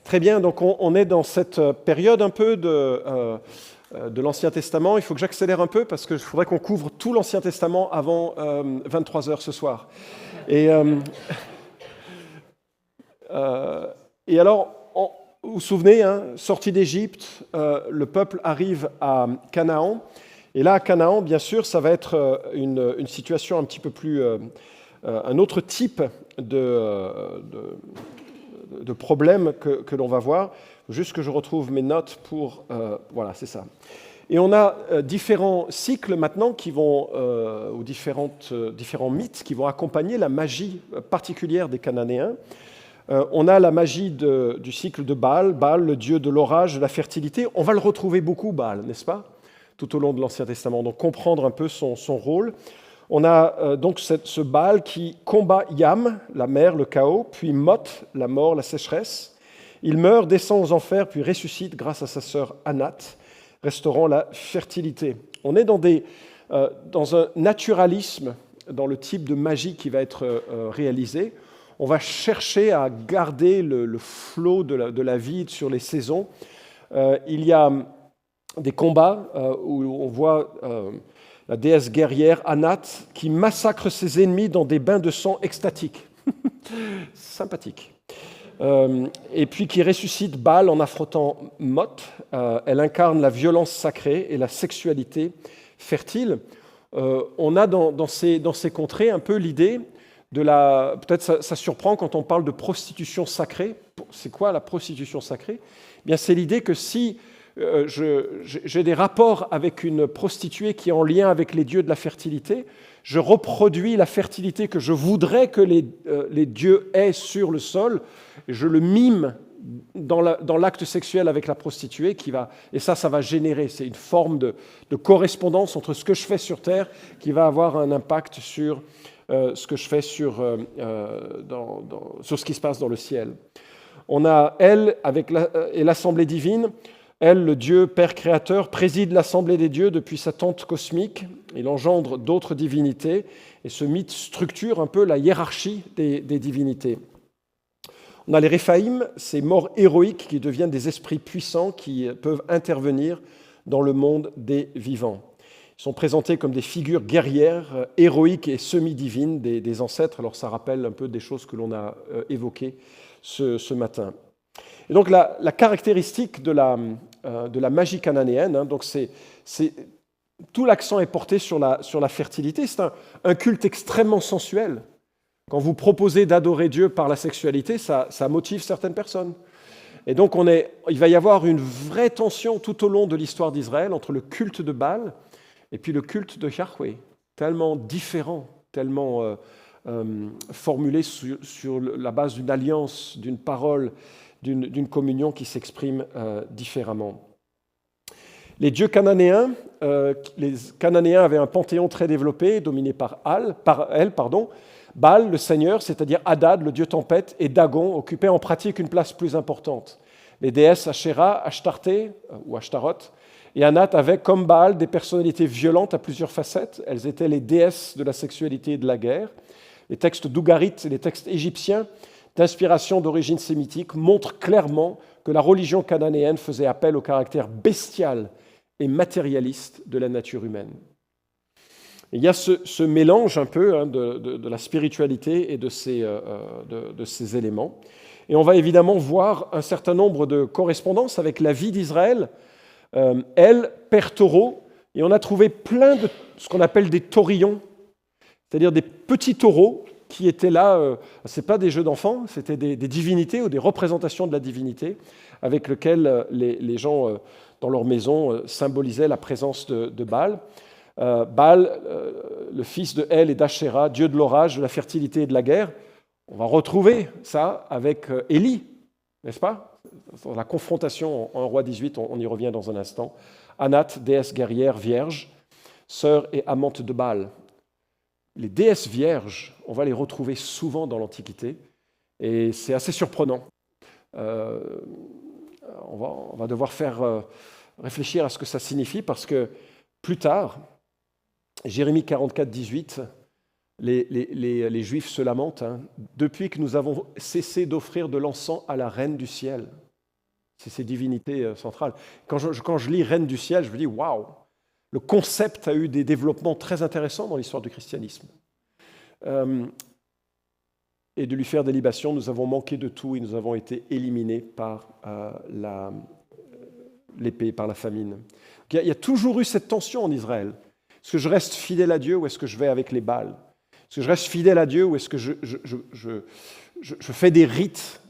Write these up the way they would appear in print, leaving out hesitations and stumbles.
Très bien, donc on est dans cette période un peu de l'Ancien Testament. Il faut que j'accélère un peu parce qu'il faudrait qu'on couvre tout l'Ancien Testament avant 23 heures ce soir. Et, et alors, vous vous souvenez, sortie d'Égypte, le peuple arrive à Canaan. Et là, à Canaan, bien sûr, ça va être une situation un petit peu plus... un autre type de problème que l'on va voir. Juste que je retrouve mes notes pour... voilà, c'est ça. Et on a différents cycles maintenant qui vont, ou différents mythes qui vont accompagner la magie particulière des Cananéens. On a la magie du cycle de Baal, Baal, le dieu de l'orage, de la fertilité. On va le retrouver beaucoup, Baal, n'est-ce pas, tout au long de l'Ancien Testament. Donc comprendre un peu son rôle. On a donc ce Baal qui combat Yam, la mer, le chaos, puis Mot, la mort, la sécheresse. Il meurt, descend aux enfers, puis ressuscite grâce à sa sœur Anat, restaurant la fertilité. On est dans un naturalisme, dans le type de magie qui va être réalisé. On va chercher à garder le flot de la vie sur les saisons. Il y a des combats où on voit la déesse guerrière Anat qui massacre ses ennemis dans des bains de sang extatiques. Sympathique. Et puis qui ressuscite Baal en affrontant Mot. Elle incarne la violence sacrée et la sexualité fertile. On a dans ces contrées un peu l'idée de la... Peut-être ça surprend quand on parle de prostitution sacrée. C'est quoi la prostitution sacrée ? Eh bien, c'est l'idée que si j'ai des rapports avec une prostituée qui est en lien avec les dieux de la fertilité, je reproduis la fertilité que je voudrais que les dieux aient sur le sol, et je le mime dans l'acte sexuel avec la prostituée, et ça va générer, c'est une forme de correspondance entre ce que je fais sur Terre qui va avoir un impact sur ce que je fais sur ce qui se passe dans le ciel. On a elle et l'assemblée divine. Elle, le Dieu Père Créateur, préside l'assemblée des dieux depuis sa tente cosmique. Il engendre d'autres divinités. Et ce mythe structure un peu la hiérarchie des divinités. On a les Réphaïm, ces morts héroïques qui deviennent des esprits puissants qui peuvent intervenir dans le monde des vivants. Ils sont présentés comme des figures guerrières, héroïques et semi-divines des ancêtres. Alors ça rappelle un peu des choses que l'on a évoquées ce matin. Et donc la caractéristique de la magie cananéenne, donc c'est tout l'accent est porté sur la fertilité. C'est un culte extrêmement sensuel. Quand vous proposez d'adorer Dieu par la sexualité, ça motive certaines personnes. Et donc il va y avoir une vraie tension tout au long de l'histoire d'Israël entre le culte de Baal et puis le culte de Yahweh, tellement différent, tellement formulé sur la base d'une alliance, d'une parole, d'une communion qui s'exprime différemment. Les dieux cananéens, les Cananéens avaient un panthéon très développé, dominé par El. Baal, le seigneur, c'est-à-dire Hadad, le dieu tempête, et Dagon occupaient en pratique une place plus importante. Les déesses Asherah, Ashtarté ou Ashtaroth et Anat avaient, comme Baal, des personnalités violentes à plusieurs facettes. Elles étaient les déesses de la sexualité et de la guerre. Les textes d'Ougarit et les textes égyptiens d'inspiration d'origine sémitique montrent clairement que la religion cananéenne faisait appel au caractère bestial et matérialiste de la nature humaine. Et il y a ce mélange un peu de la spiritualité et de ces éléments. Et on va évidemment voir un certain nombre de correspondances avec la vie d'Israël. Elle, père taureau, et on a trouvé plein de ce qu'on appelle des taurillons, c'est-à-dire des petits taureaux qui étaient là, ce n'est pas des jeux d'enfants, c'était des divinités ou des représentations de la divinité avec lesquelles les gens dans leur maison symbolisaient la présence de Baal. Baal, le fils de El et d'Asherah, dieu de l'orage, de la fertilité et de la guerre. On va retrouver ça avec Élie, n'est-ce pas ? Dans la confrontation en Roi 18, on y revient dans un instant. Anat, déesse guerrière vierge, sœur et amante de Baal. Les déesses vierges, on va les retrouver souvent dans l'Antiquité, et c'est assez surprenant. On va devoir faire réfléchir à ce que ça signifie, parce que plus tard, Jérémie 44, 18, les Juifs se lamentent, depuis que nous avons cessé d'offrir de l'encens à la reine du ciel. C'est ces divinités centrales. Quand je lis Reine du ciel, je me dis, waouh, le concept a eu des développements très intéressants dans l'histoire du christianisme. Et de lui faire des libations, nous avons manqué de tout et nous avons été éliminés par l'épée, par la famine. Il y a toujours eu cette tension en Israël. Est-ce que je reste fidèle à Dieu ou est-ce que je vais avec les Baals? Est-ce que je reste fidèle à Dieu ou est-ce que je fais des rites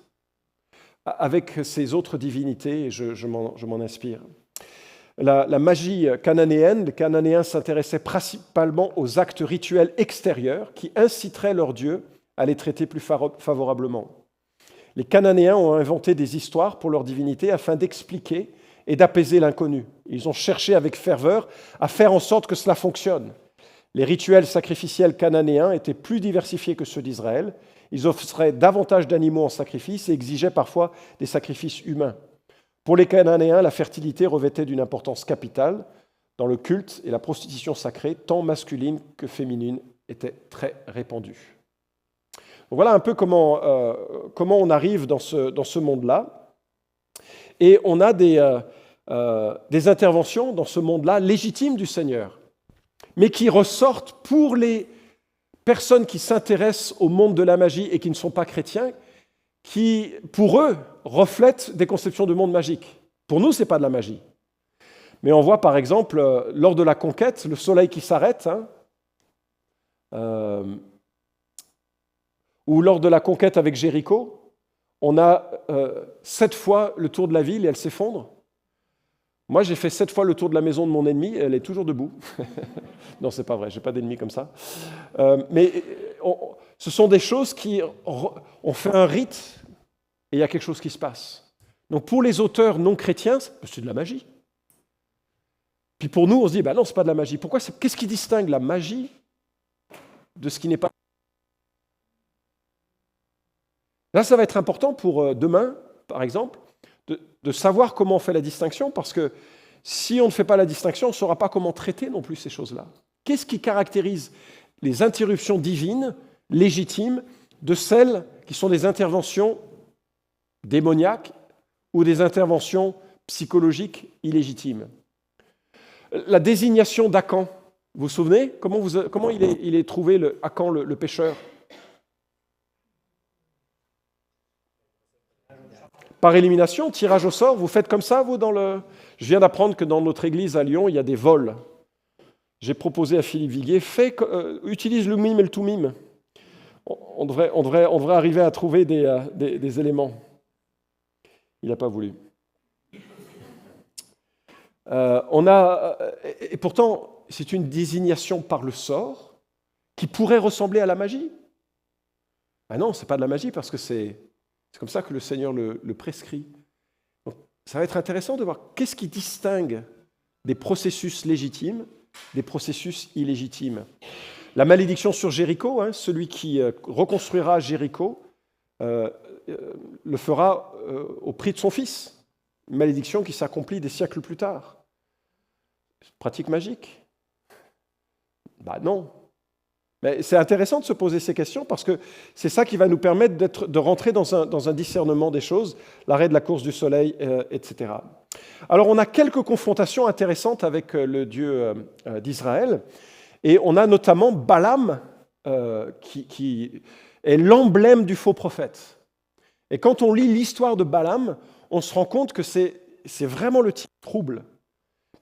avec ces autres divinités et je m'en inspire? La magie cananéenne, les Cananéens s'intéressaient principalement aux actes rituels extérieurs qui inciteraient leurs dieux à les traiter plus favorablement. Les Cananéens ont inventé des histoires pour leurs divinités afin d'expliquer et d'apaiser l'inconnu. Ils ont cherché avec ferveur à faire en sorte que cela fonctionne. Les rituels sacrificiels cananéens étaient plus diversifiés que ceux d'Israël. Ils offraient davantage d'animaux en sacrifice et exigeaient parfois des sacrifices humains. Pour les Cananéens, la fertilité revêtait d'une importance capitale dans le culte et la prostitution sacrée, tant masculine que féminine, était très répandue. Donc voilà un peu comment on arrive dans ce monde-là. Et on a des interventions dans ce monde-là légitimes du Seigneur, mais qui ressortent pour les personnes qui s'intéressent au monde de la magie et qui ne sont pas chrétiens, qui, pour eux, reflètent des conceptions de monde magique. Pour nous, ce n'est pas de la magie. Mais on voit, par exemple, lors de la conquête, le soleil qui s'arrête, ou lors de la conquête avec Jéricho, on a 7 fois le tour de la ville et elle s'effondre. Moi, j'ai fait 7 fois le tour de la maison de mon ennemi, elle est toujours debout. Non, c'est pas vrai, j'ai pas d'ennemi comme ça. Mais ce sont des choses qui... On fait un rite et il y a quelque chose qui se passe. Donc pour les auteurs non chrétiens, c'est de la magie. Puis pour nous, on se dit, non, c'est pas de la magie. Pourquoi? Qu'est-ce qui distingue la magie de ce qui n'est pas? Là, ça va être important pour demain, par exemple, de savoir comment on fait la distinction, parce que si on ne fait pas la distinction, on ne saura pas comment traiter non plus ces choses-là. Qu'est-ce qui caractérise les interruptions divines, légitimes, de celles qui sont des interventions démoniaques ou des interventions psychologiques illégitimes? La désignation d'Akan, vous vous souvenez? Comment il est trouvé, Akan, le pécheur? Par élimination, tirage au sort, vous faites comme ça, vous, Je viens d'apprendre que dans notre église à Lyon, il y a des vols. J'ai proposé à Philippe Viguier, utilise le mime et le tout-mime. On devrait arriver à trouver des éléments. Il n'a pas voulu. Et pourtant, c'est une désignation par le sort qui pourrait ressembler à la magie. Non, ce n'est pas de la magie parce que c'est comme ça que le Seigneur le prescrit. Donc, ça va être intéressant de voir qu'est-ce qui distingue des processus légitimes des processus illégitimes. La malédiction sur Jéricho, celui qui reconstruira Jéricho, le fera au prix de son fils. Une malédiction qui s'accomplit des siècles plus tard. Pratique magique? Non. Mais c'est intéressant de se poser ces questions parce que c'est ça qui va nous permettre de rentrer dans un discernement des choses, l'arrêt de la course du soleil, etc. Alors on a quelques confrontations intéressantes avec le Dieu d'Israël et on a notamment Balaam qui est l'emblème du faux prophète. Et quand on lit l'histoire de Balaam, on se rend compte que c'est vraiment le type trouble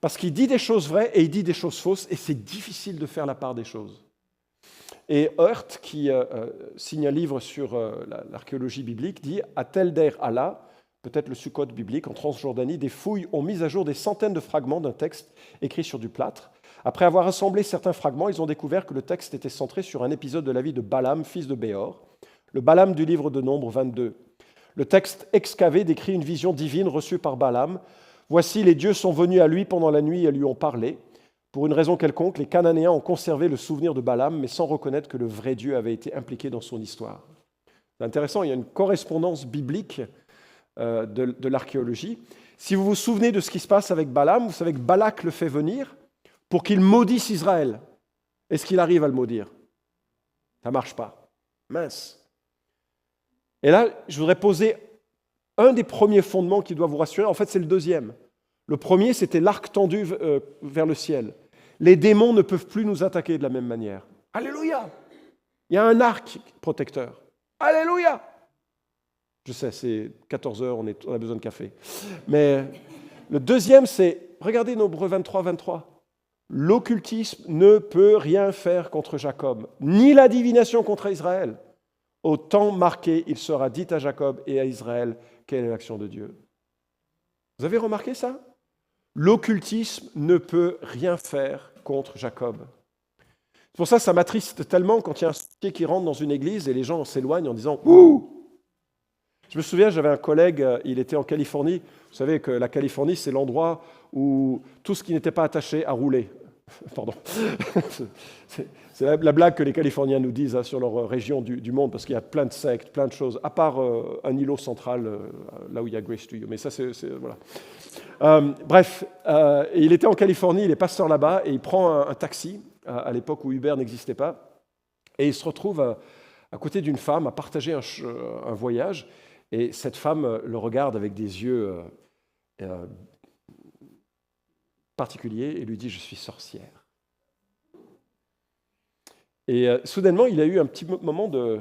parce qu'il dit des choses vraies et il dit des choses fausses et c'est difficile de faire la part des choses. Et Hurt, qui signe un livre sur l'archéologie biblique, dit « À Tel Der Allah, peut-être le Sukkot biblique, en Transjordanie, des fouilles ont mis à jour des centaines de fragments d'un texte écrit sur du plâtre. Après avoir assemblé certains fragments, ils ont découvert que le texte était centré sur un épisode de la vie de Balaam, fils de Béor, le Balaam du livre de Nombres 22. Le texte excavé décrit une vision divine reçue par Balaam. Voici, les dieux sont venus à lui pendant la nuit et lui ont parlé. Pour une raison quelconque, les Cananéens ont conservé le souvenir de Balaam, mais sans reconnaître que le vrai Dieu avait été impliqué dans son histoire. C'est intéressant, il y a une correspondance biblique de l'archéologie. Si vous vous souvenez de ce qui se passe avec Balaam, vous savez que Balak le fait venir pour qu'il maudisse Israël. Est-ce qu'il arrive à le maudire? Ça ne marche pas. Mince. Et là, je voudrais poser un des premiers fondements qui doit vous rassurer, en fait, c'est le deuxième. Le premier, c'était l'arc tendu vers le ciel. Les démons ne peuvent plus nous attaquer de la même manière. Alléluia! Il y a un arc protecteur. Alléluia! Je sais, c'est 14 heures, on a besoin de café. Mais le deuxième, c'est, regardez Hébreux 23, 23. L'occultisme ne peut rien faire contre Jacob, ni la divination contre Israël. Au temps marqué, il sera dit à Jacob et à Israël quelle est l'action de Dieu. Vous avez remarqué ça? L'occultisme ne peut rien faire contre Jacob. C'est pour ça que ça m'attriste tellement quand il y a un sorcier qui rentre dans une église et les gens s'éloignent en disant « Ouh !» Je me souviens, j'avais un collègue, il était en Californie. Vous savez que la Californie, c'est l'endroit où tout ce qui n'était pas attaché a roulé. Pardon. C'est la blague que les Californiens nous disent sur leur région du monde, parce qu'il y a plein de sectes, plein de choses, à part un îlot central, là où il y a Grace Studio. Mais ça, c'est voilà. Bref, il était en Californie, il est pasteur là-bas, et il prend un taxi, à l'époque où Uber n'existait pas, et il se retrouve à côté d'une femme, à partager un voyage, et cette femme le regarde avec des yeux particulier et lui dit « Je suis sorcière ». Et soudainement, il a eu un petit moment de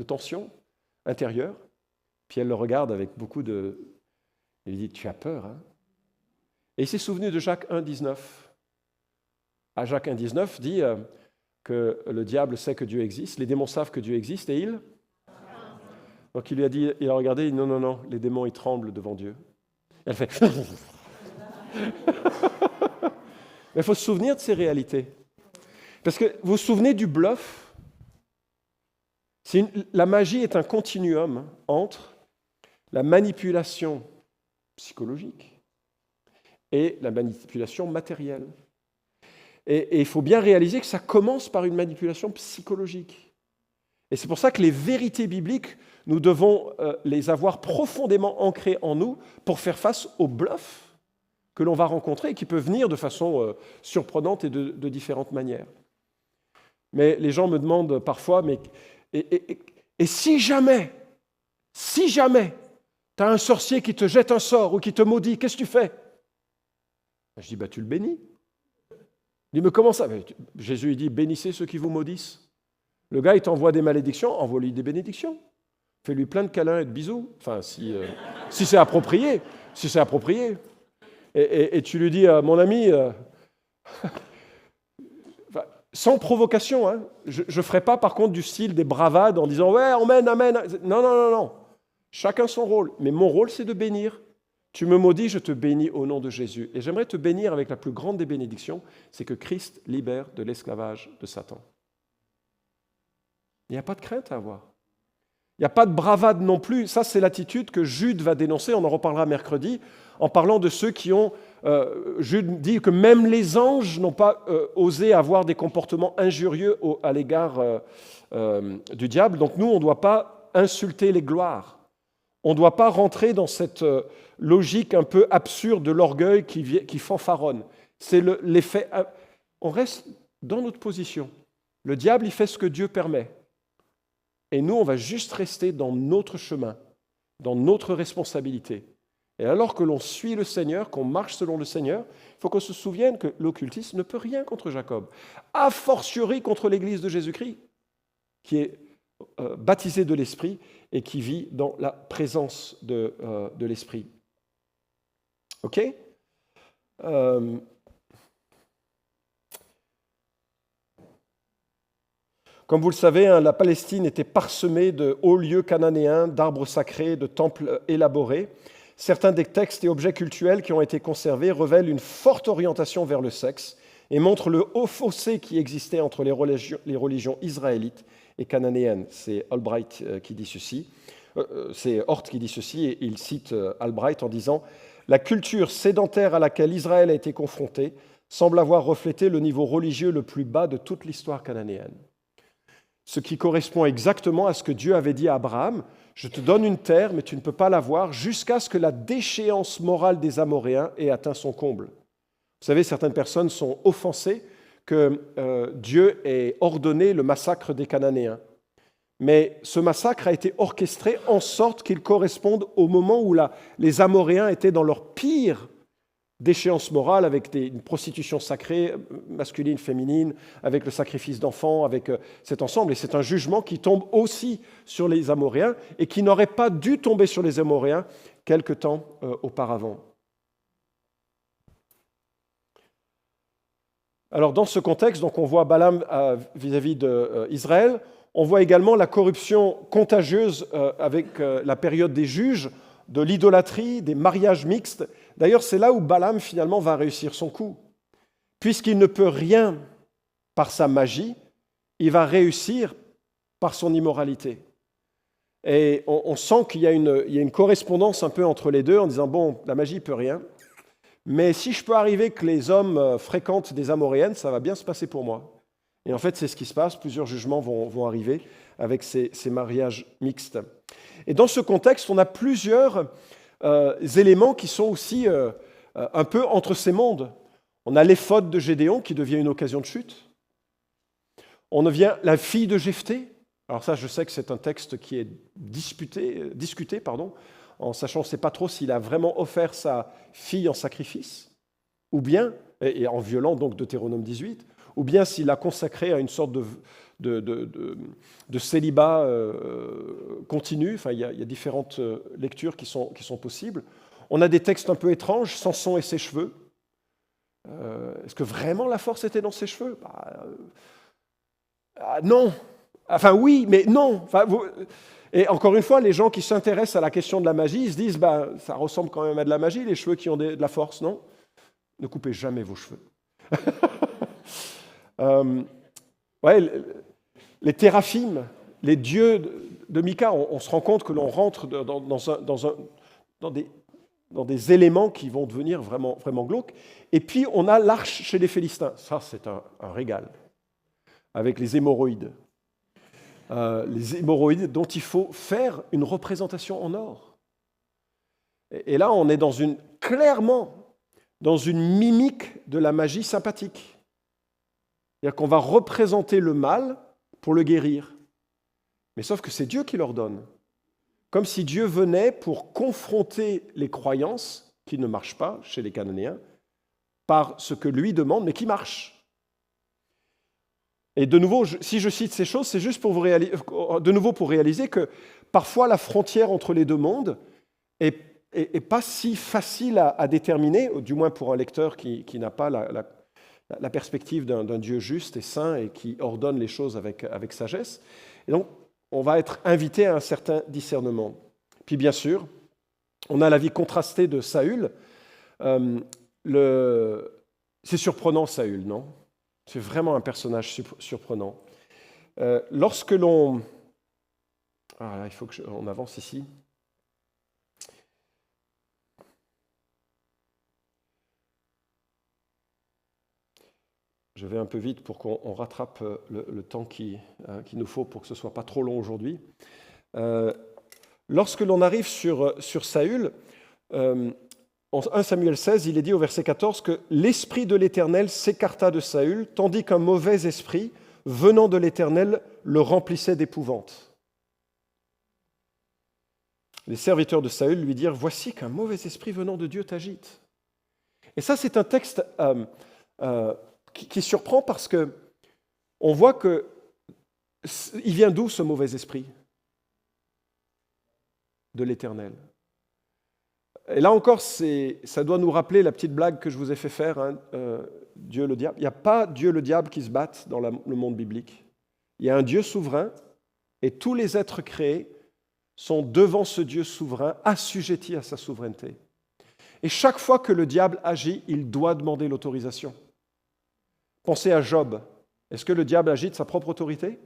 tension intérieure. Puis elle le regarde avec beaucoup de... Il lui dit « Tu as peur, hein ?» Et il s'est souvenu de Jacques 1, 19. À Jacques 1, 19 dit que le diable sait que Dieu existe, les démons savent que Dieu existe et il... Donc il lui a dit, il a regardé, il dit « Non, les démons, ils tremblent devant Dieu. » Elle fait... Mais il faut se souvenir de ces réalités. Parce que vous vous souvenez du bluff? La magie est un continuum entre la manipulation psychologique et la manipulation matérielle. Et il faut bien réaliser que ça commence par une manipulation psychologique. Et c'est pour ça que les vérités bibliques, nous devons les avoir profondément ancrées en nous pour faire face au bluff que l'on va rencontrer et qui peut venir de façon surprenante et de différentes manières. Mais les gens me demandent parfois, mais et si jamais tu as un sorcier qui te jette un sort ou qui te maudit, qu'est-ce que tu fais? Je dis, tu le bénis. Il dit, mais comment ça? Jésus il dit, bénissez ceux qui vous maudissent. Le gars, il t'envoie des malédictions, envoie-lui des bénédictions. Fais-lui plein de câlins et de bisous. Enfin, si c'est approprié. Si c'est approprié. Et tu lui dis, mon ami, sans provocation, hein, je ne ferai pas par contre du style des bravades en disant « Ouais, amen, amen ». Non. Chacun son rôle. Mais mon rôle, c'est de bénir. Tu me maudis, je te bénis au nom de Jésus. Et j'aimerais te bénir avec la plus grande des bénédictions, c'est que Christ libère de l'esclavage de Satan. Il n'y a pas de crainte à avoir. Il n'y a pas de bravade non plus. Ça, c'est l'attitude que Jude va dénoncer, on en reparlera mercredi, en parlant de ceux qui ont... Jude dit que même les anges n'ont pas osé avoir des comportements injurieux à l'égard du diable. Donc nous, on ne doit pas insulter les gloires. On ne doit pas rentrer dans cette logique un peu absurde de l'orgueil qui fanfaronne. C'est l'effet... On reste dans notre position. Le diable, il fait ce que Dieu permet. Et nous, on va juste rester dans notre chemin, dans notre responsabilité. Et alors que l'on suit le Seigneur, qu'on marche selon le Seigneur, il faut qu'on se souvienne que l'occultisme ne peut rien contre Jacob, a fortiori contre l'Église de Jésus-Christ, qui est baptisée de l'Esprit et qui vit dans la présence de l'Esprit. OK? Comme vous le savez, la Palestine était parsemée de hauts lieux cananéens, d'arbres sacrés, de temples élaborés. Certains des textes et objets cultuels qui ont été conservés révèlent une forte orientation vers le sexe et montrent le haut fossé qui existait entre les religions israélites et cananéennes. C'est Albright qui dit ceci. C'est Hort qui dit ceci, et il cite Albright en disant « La culture sédentaire à laquelle Israël a été confronté semble avoir reflété le niveau religieux le plus bas de toute l'histoire cananéenne. » Ce qui correspond exactement à ce que Dieu avait dit à Abraham. Je te donne une terre, mais tu ne peux pas l'avoir jusqu'à ce que la déchéance morale des Amoréens ait atteint son comble. Vous savez, certaines personnes sont offensées que Dieu ait ordonné le massacre des Cananéens. Mais ce massacre a été orchestré en sorte qu'il corresponde au moment où les Amoréens étaient dans leur pire déchéance morale, avec une prostitution sacrée, masculine, féminine, avec le sacrifice d'enfants, avec cet ensemble. Et c'est un jugement qui tombe aussi sur les Amoréens et qui n'aurait pas dû tomber sur les Amoréens quelque temps auparavant. Alors dans ce contexte, donc on voit Balaam vis-à-vis d'Israël, on voit également la corruption contagieuse avec la période des juges, de l'idolâtrie, des mariages mixtes. D'ailleurs, c'est là où Balaam finalement va réussir son coup. Puisqu'il ne peut rien par sa magie, il va réussir par son immoralité. Et on sent qu'il y a une correspondance un peu entre les deux en disant, bon, la magie ne peut rien, mais si je peux arriver que les hommes fréquentent des Amoréennes, ça va bien se passer pour moi. Et en fait, c'est ce qui se passe. Plusieurs jugements vont arriver avec ces mariages mixtes. Et dans ce contexte, on a plusieurs éléments qui sont aussi un peu entre ces mondes. On a l'éphod de Gédéon qui devient une occasion de chute. On devient la fille de Jephthé. Alors ça, je sais que c'est un texte qui est discuté, en sachant, on ne sait pas trop s'il a vraiment offert sa fille en sacrifice, ou bien, et en violant donc Deutéronome 18, ou bien s'il l'a consacré à une sorte de célibat continu. Enfin, il y a différentes lectures qui sont possibles. On a des textes un peu étranges, Samson et ses cheveux. Est-ce que vraiment la force était dans ses cheveux ? Non. Enfin oui, mais non. Et encore une fois, les gens qui s'intéressent à la question de la magie, ils se disent, ça ressemble quand même à de la magie, les cheveux qui ont de la force, non ? Ne coupez jamais vos cheveux. Les théraphim, les dieux de Mika, on se rend compte que l'on rentre dans des éléments qui vont devenir vraiment, vraiment glauques. Et puis, on a l'arche chez les Philistins. Ça, c'est un régal, avec les hémorroïdes. Les hémorroïdes dont il faut faire une représentation en or. Et là, on est clairement dans une mimique de la magie sympathique. C'est-à-dire qu'on va représenter le mal pour le guérir. Mais sauf que c'est Dieu qui l'ordonne. Comme si Dieu venait pour confronter les croyances qui ne marchent pas chez les Cananéens par ce que lui demande, mais qui marche. Et de nouveau, si je cite ces choses, c'est juste pour réaliser que parfois la frontière entre les deux mondes est pas si facile à déterminer, du moins pour un lecteur qui n'a pas la perspective d'un Dieu juste et saint et qui ordonne les choses avec sagesse. Et donc, on va être invité à un certain discernement. Puis bien sûr, on a la vie contrastée de Saül. C'est surprenant, Saül, non ? C'est vraiment un personnage surprenant. Lorsque l'on... Ah, là, il faut qu'on avance ici. Je vais un peu vite pour qu'on rattrape le temps qu'il nous faut pour que ce ne soit pas trop long aujourd'hui. Lorsque l'on arrive sur Saül, en 1 Samuel 16, il est dit au verset 14 que l'esprit de l'Éternel s'écarta de Saül, tandis qu'un mauvais esprit, venant de l'Éternel, le remplissait d'épouvante. Les serviteurs de Saül lui dirent « Voici qu'un mauvais esprit venant de Dieu t'agite. » Et ça, c'est un texte qui surprend parce que on voit que il vient d'où ce mauvais esprit ? De l'Éternel. Et là encore, ça doit nous rappeler la petite blague que je vous ai fait faire, Dieu le diable. Il n'y a pas Dieu le diable qui se battent dans le monde biblique. Il y a un Dieu souverain et tous les êtres créés sont devant ce Dieu souverain, assujettis à sa souveraineté. Et chaque fois que le diable agit, il doit demander l'autorisation. Pensez à Job. Est-ce que le diable agit de sa propre autorité ?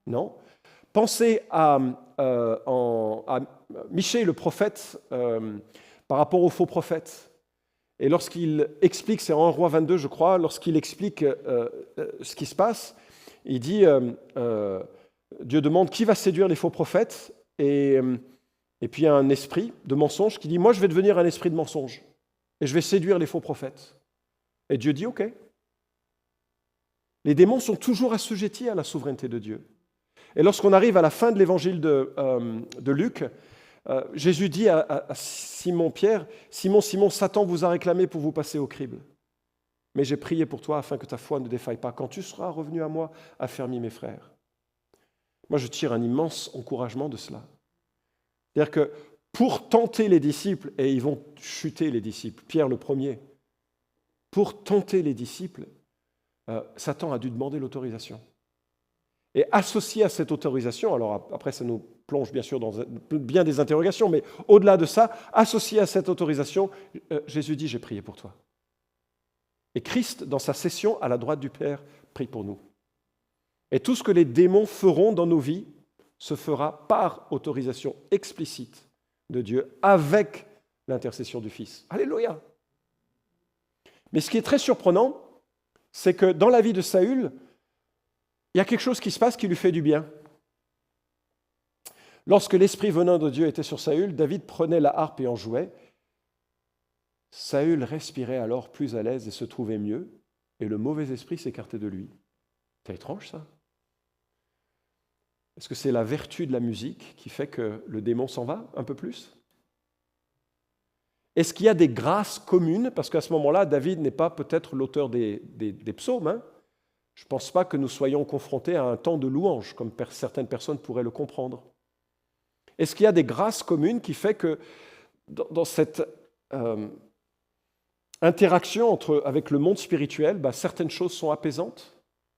Non. Pensez à Michée, le prophète, par rapport aux faux prophètes. Et lorsqu'il explique, c'est en 1 Roi 22, je crois, lorsqu'il explique ce qui se passe, il dit, Dieu demande qui va séduire les faux prophètes, et puis il y a un esprit de mensonge qui dit, moi je vais devenir un esprit de mensonge, et je vais séduire les faux prophètes. Et Dieu dit, ok. Les démons sont toujours assujettis à la souveraineté de Dieu. Et lorsqu'on arrive à la fin de l'évangile de Luc, Jésus dit à Simon-Pierre, « Simon, Simon, Satan vous a réclamé pour vous passer au crible. Mais j'ai prié pour toi afin que ta foi ne défaille pas. Quand tu seras revenu à moi, affermis mes frères. » Moi, je tire un immense encouragement de cela. C'est-à-dire que pour tenter les disciples, et ils vont chuter les disciples, Pierre le premier, pour tenter les disciples, Satan a dû demander l'autorisation. Et associé à cette autorisation, alors après ça nous plonge bien sûr dans bien des interrogations, mais au-delà de ça, associé à cette autorisation, Jésus dit « j'ai prié pour toi ». Et Christ, dans sa session à la droite du Père, prie pour nous. Et tout ce que les démons feront dans nos vies se fera par autorisation explicite de Dieu, avec l'intercession du Fils. Alléluia! Mais ce qui est très surprenant, c'est que dans la vie de Saül, il y a quelque chose qui se passe qui lui fait du bien. Lorsque l'Esprit venant de Dieu était sur Saül, David prenait la harpe et en jouait. Saül respirait alors plus à l'aise et se trouvait mieux, et le mauvais esprit s'écartait de lui. C'est étrange, ça. Est-ce que c'est la vertu de la musique qui fait que le démon s'en va un peu plus? Est-ce qu'il y a des grâces communes? Parce qu'à ce moment-là, David n'est pas peut-être l'auteur des psaumes. Hein. Je ne pense pas que nous soyons confrontés à un temps de louange, comme certaines personnes pourraient le comprendre. Est-ce qu'il y a des grâces communes qui fait que dans cette interaction avec le monde spirituel, certaines choses sont apaisantes?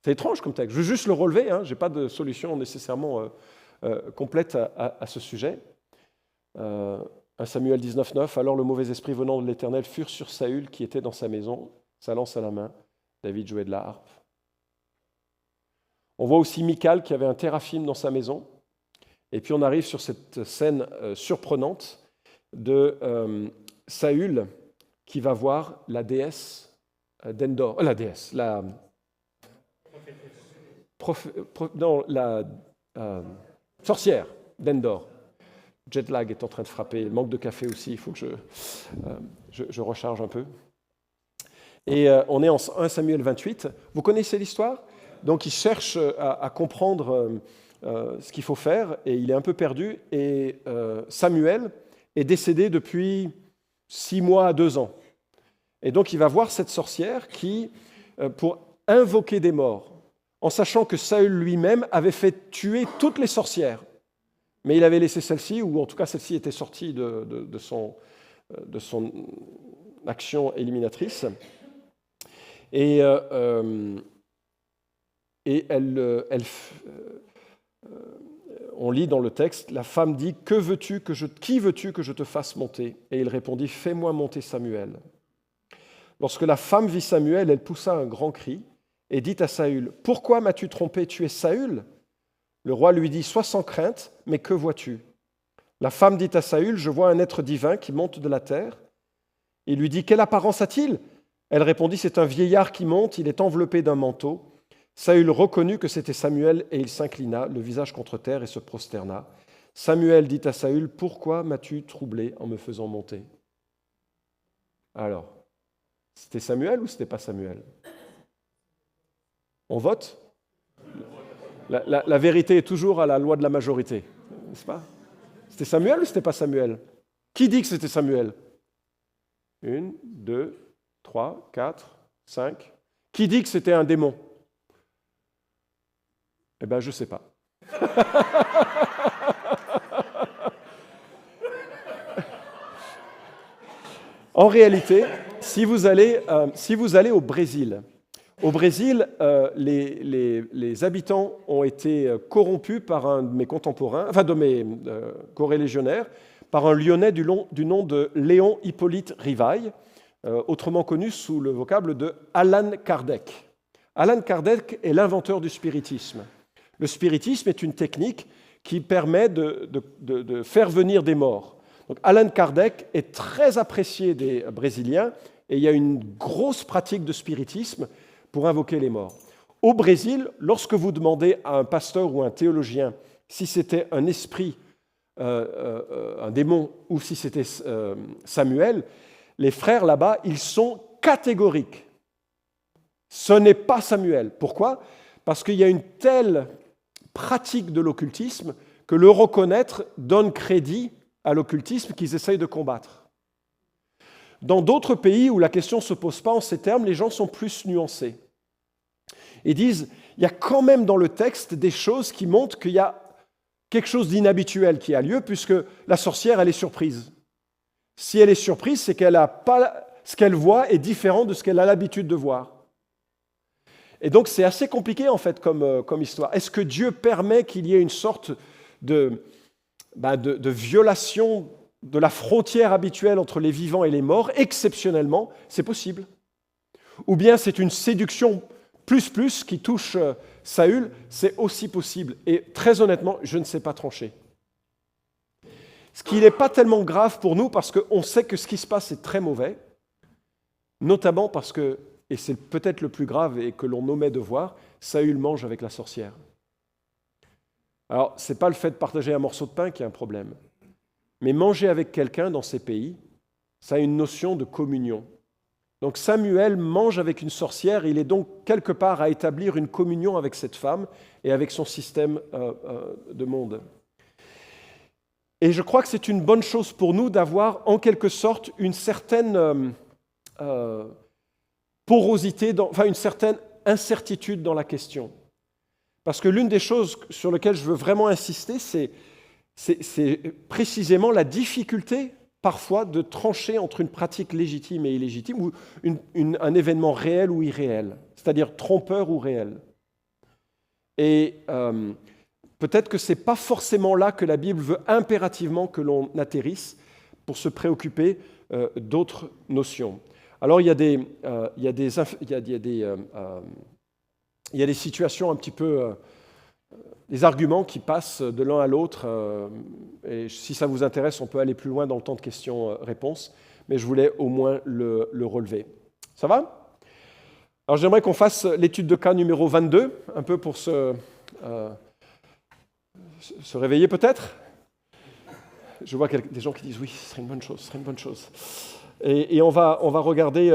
C'est étrange comme texte. Je veux juste le relever, hein. Je n'ai pas de solution nécessairement complète à ce sujet. 1 Samuel 19,9, « Alors le mauvais esprit venant de l'Éternel furent sur Saül qui était dans sa maison, sa lance à la main. David jouait de la harpe. » On voit aussi Michal qui avait un téraphim dans sa maison. Et puis on arrive sur cette scène surprenante de Saül qui va voir la déesse d'Endor. La déesse, la sorcière d'Endor. Jet lag est en train de frapper, manque de café aussi, il faut que je recharge un peu. Et on est en 1 Samuel 28. Vous connaissez l'histoire? Donc il cherche à comprendre ce qu'il faut faire, et il est un peu perdu. Et Samuel est décédé depuis 6 mois à 2 ans. Et donc il va voir cette sorcière qui, pour invoquer des morts, en sachant que Saül lui-même avait fait tuer toutes les sorcières, mais il avait laissé celle-ci, ou en tout cas celle-ci était sortie de son action éliminatrice. Et on lit dans le texte, la femme dit « Qui veux-tu que je te fasse monter ?» Et il répondit « Fais-moi monter Samuel. » Lorsque la femme vit Samuel, elle poussa un grand cri et dit à Saül « Pourquoi m'as-tu trompé? Tu es Saül ?» Le roi lui dit « Sois sans crainte, mais que vois-tu » La femme dit à Saül « Je vois un être divin qui monte de la terre. » Il lui dit « Quelle apparence a-t-il » Elle répondit « C'est un vieillard qui monte, il est enveloppé d'un manteau. » Saül reconnut que c'était Samuel et il s'inclina, le visage contre terre, et se prosterna. Samuel dit à Saül, « Pourquoi m'as-tu troublé en me faisant monter ?» Alors, c'était Samuel ou c'était pas Samuel? On vote? La vérité est toujours à la loi de la majorité, n'est-ce pas? C'était Samuel ou c'était pas Samuel? Qui dit que c'était Samuel? 1, 2, 3, 4, 5. Qui dit que c'était un démon? Eh bien, je ne sais pas. En réalité, si vous allez au Brésil, les habitants ont été corrompus par un de mes contemporains, enfin de mes corélégionnaires, par un Lyonnais du nom de Léon Hippolyte Rivail, autrement connu sous le vocable de Allan Kardec. Allan Kardec est l'inventeur du spiritisme. Le spiritisme est une technique qui permet de faire venir des morts. Donc, Allan Kardec est très apprécié des Brésiliens et il y a une grosse pratique de spiritisme pour invoquer les morts. Au Brésil, lorsque vous demandez à un pasteur ou un théologien si c'était un esprit, un démon, ou si c'était Samuel, les frères là-bas, ils sont catégoriques. Ce n'est pas Samuel. Pourquoi? Parce qu'il y a une telle pratique de l'occultisme que le reconnaître donne crédit à l'occultisme qu'ils essayent de combattre. Dans d'autres pays où la question ne se pose pas en ces termes, les gens sont plus nuancés. Ils disent, il y a quand même dans le texte des choses qui montrent qu'il y a quelque chose d'inhabituel qui a lieu, puisque la sorcière, elle est surprise. Si elle est surprise, c'est qu'elle a pas, ce qu'elle voit est différent de ce qu'elle a l'habitude de voir. Et donc, c'est assez compliqué, en fait, comme histoire. Est-ce que Dieu permet qu'il y ait une sorte de violation de la frontière habituelle entre les vivants et les morts, exceptionnellement? C'est possible. Ou bien c'est une séduction plus qui touche Saül, c'est aussi possible. Et très honnêtement, je ne sais pas trancher. Ce qui n'est pas tellement grave pour nous, parce qu'on sait que ce qui se passe est très mauvais, notamment parce que, et c'est peut-être le plus grave et que l'on omet de voir, Saül mange avec la sorcière. Alors, ce n'est pas le fait de partager un morceau de pain qui est un problème, mais manger avec quelqu'un dans ces pays, ça a une notion de communion. Donc Samuel mange avec une sorcière, il est donc quelque part à établir une communion avec cette femme et avec son système de monde. Et je crois que c'est une bonne chose pour nous d'avoir en quelque sorte une certaine porosité, une certaine incertitude dans la question. Parce que l'une des choses sur lesquelles je veux vraiment insister, c'est précisément la difficulté parfois de trancher entre une pratique légitime et illégitime ou un événement réel ou irréel, c'est-à-dire trompeur ou réel. Et peut-être que ce n'est pas forcément là que la Bible veut impérativement que l'on atterrisse pour se préoccuper d'autres notions. Alors il y a des situations un petit peu, des arguments qui passent de l'un à l'autre, et si ça vous intéresse, on peut aller plus loin dans le temps de questions-réponses, mais je voulais au moins le relever. Ça va? Alors j'aimerais qu'on fasse l'étude de cas numéro 22, un peu pour se réveiller peut-être. Je vois des gens qui disent oui, ce serait une bonne chose, ce serait une bonne chose. Et on va regarder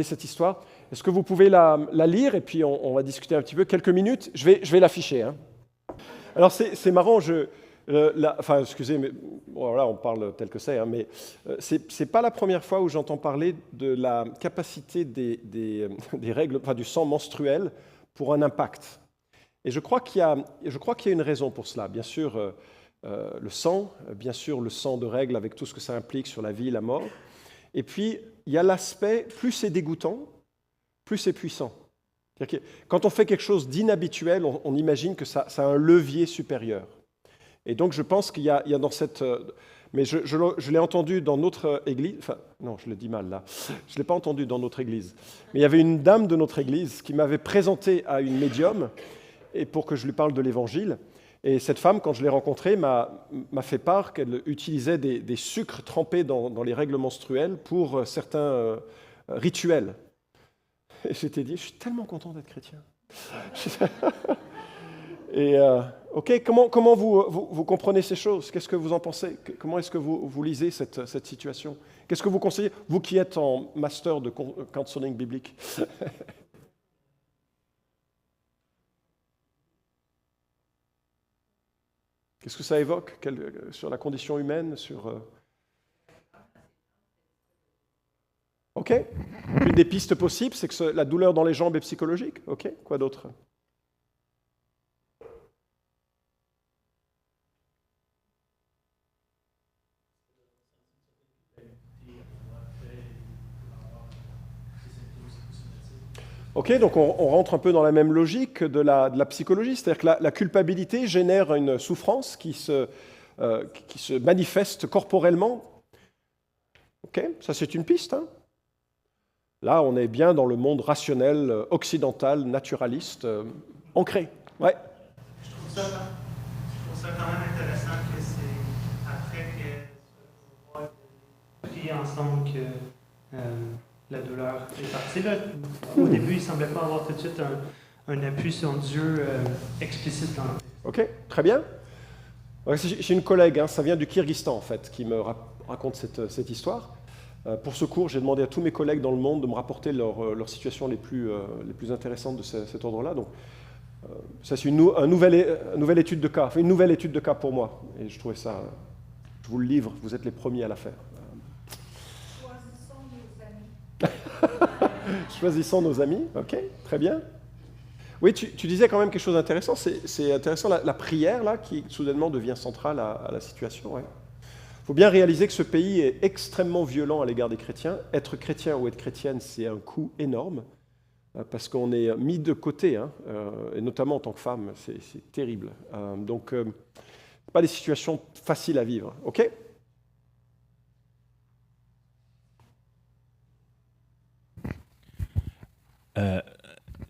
cette histoire. Est-ce que vous pouvez la lire et puis on va discuter un petit peu, quelques minutes. Je vais l'afficher. Hein. Alors c'est marrant, excusez, mais voilà, on parle tel que c'est, hein, mais c'est pas la première fois où j'entends parler de la capacité des règles, du sang menstruel pour un impact. Et je crois qu'il y a une raison pour cela. Bien sûr, le sang de règles avec tout ce que ça implique sur la vie et la mort. Et puis, il y a l'aspect, plus c'est dégoûtant, plus c'est puissant. C'est-à-dire que quand on fait quelque chose d'inhabituel, on imagine que ça a un levier supérieur. Et donc, je pense qu'il y a dans cette... mais je l'ai entendu dans notre église... Enfin, non, je le dis mal, là. Je ne l'ai pas entendu dans notre église. Mais il y avait une dame de notre église qui m'avait présenté à une médium et pour que je lui parle de l'Évangile. Et cette femme, quand je l'ai rencontrée, m'a fait part qu'elle utilisait des sucres trempés dans les règles menstruelles pour certains rituels. Et j'étais dit, je suis tellement content d'être chrétien. Et ok, comment vous comprenez ces choses? Qu'est-ce que vous en pensez? Comment est-ce que vous lisez cette situation? Qu'est-ce que vous conseillez, vous qui êtes en master de counseling biblique? Qu'est-ce que ça évoque sur la condition humaine, sur... Ok. Une des pistes possibles, c'est que la douleur dans les jambes est psychologique. Ok. Quoi d'autre? Ok, donc on rentre un peu dans la même logique de la psychologie, c'est-à-dire que la culpabilité génère une souffrance qui se manifeste corporellement. Ok, ça c'est une piste. Hein. Là, on est bien dans le monde rationnel, occidental, naturaliste, ancré. Ouais. Je trouve ça quand même intéressant que c'est après que prier ensemble que la douleur est partie. Là, au début, il ne semblait pas avoir tout de suite un appui sur Dieu explicite dans le texte. Ok, très bien. J'ai une collègue, hein, ça vient du Kyrgyzstan en fait, qui me raconte cette histoire. Pour ce cours, j'ai demandé à tous mes collègues dans le monde de me rapporter leurs situations les plus intéressantes de cet ordre-là. Donc, ça, c'est une nouvelle étude de cas, une nouvelle étude de cas pour moi. Et je trouvais ça, je vous le livre, vous êtes les premiers à la faire. Choisissons nos amis. Choisissons nos amis, ok, très bien. Oui, tu disais quand même quelque chose d'intéressant, c'est intéressant, la prière là, qui soudainement devient centrale à la situation. Ouais. Il faut bien réaliser que ce pays est extrêmement violent à l'égard des chrétiens. Être chrétien ou être chrétienne, c'est un coût énorme, parce qu'on est mis de côté, hein, et notamment en tant que femme, c'est terrible. Donc, ce n'est pas des situations faciles à vivre. OK ?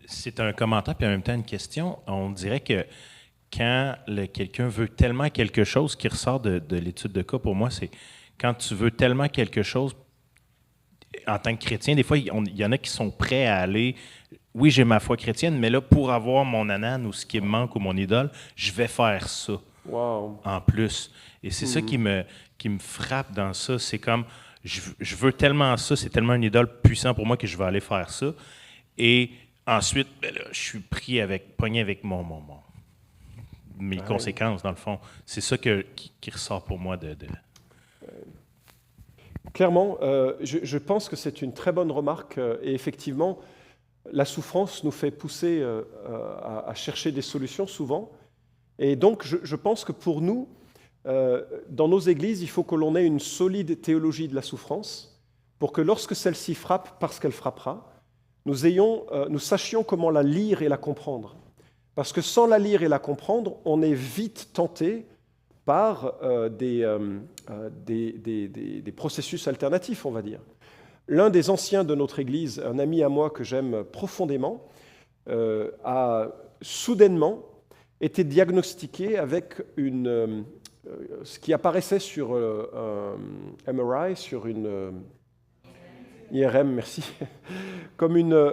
C'est un commentaire puis en même temps une question. On dirait que quand quelqu'un veut tellement quelque chose, qui ressort de l'étude de cas, pour moi, c'est quand tu veux tellement quelque chose, en tant que chrétien, des fois, il y en a qui sont prêts à aller, oui, j'ai ma foi chrétienne, mais là, pour avoir mon ânane ou ce qui me manque ou mon idole, je vais faire ça en plus. Et c'est ça qui me frappe dans ça. C'est comme, je veux tellement ça, c'est tellement un idole puissant pour moi que je vais aller faire ça. Et ensuite, ben là, je suis pogné avec mes conséquences, dans le fond. C'est ça qui ressort pour moi de... Clairement, je pense que c'est une très bonne remarque. Et effectivement, la souffrance nous fait pousser à chercher des solutions souvent. Et donc, je pense que pour nous, dans nos églises, il faut que l'on ait une solide théologie de la souffrance pour que lorsque celle-ci frappe, parce qu'elle frappera, nous sachions comment la lire et la comprendre. Parce que sans la lire et la comprendre, on est vite tenté par des processus alternatifs, on va dire. L'un des anciens de notre Église, un ami à moi que j'aime profondément, a soudainement été diagnostiqué avec ce qui apparaissait sur un MRI, sur une IRM, merci, comme une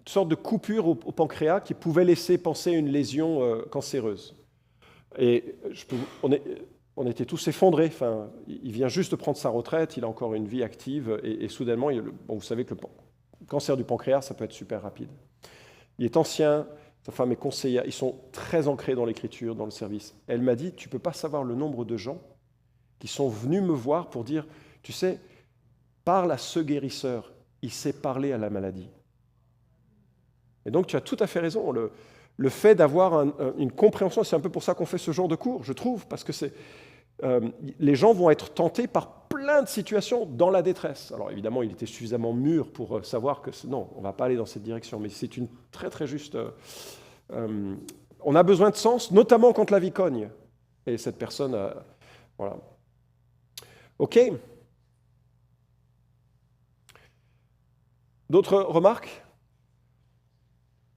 sorte de coupure au pancréas qui pouvait laisser penser une lésion cancéreuse. Et on était tous effondrés. Enfin, il vient juste de prendre sa retraite, il a encore une vie active, et soudainement, vous savez que le cancer du pancréas, ça peut être super rapide. Il est ancien, sa femme est conseillère, ils sont très ancrés dans l'écriture, dans le service. Elle m'a dit, tu ne peux pas savoir le nombre de gens qui sont venus me voir pour dire, tu sais, parle à ce guérisseur, il sait parler à la maladie. Et donc, tu as tout à fait raison. Le fait d'avoir une compréhension, c'est un peu pour ça qu'on fait ce genre de cours, je trouve, parce que les gens vont être tentés par plein de situations dans la détresse. Alors évidemment, il était suffisamment mûr pour savoir que non, on ne va pas aller dans cette direction, mais c'est une très très juste... on a besoin de sens, notamment quand la vie cogne. Et cette personne, voilà. OK. D'autres remarques ?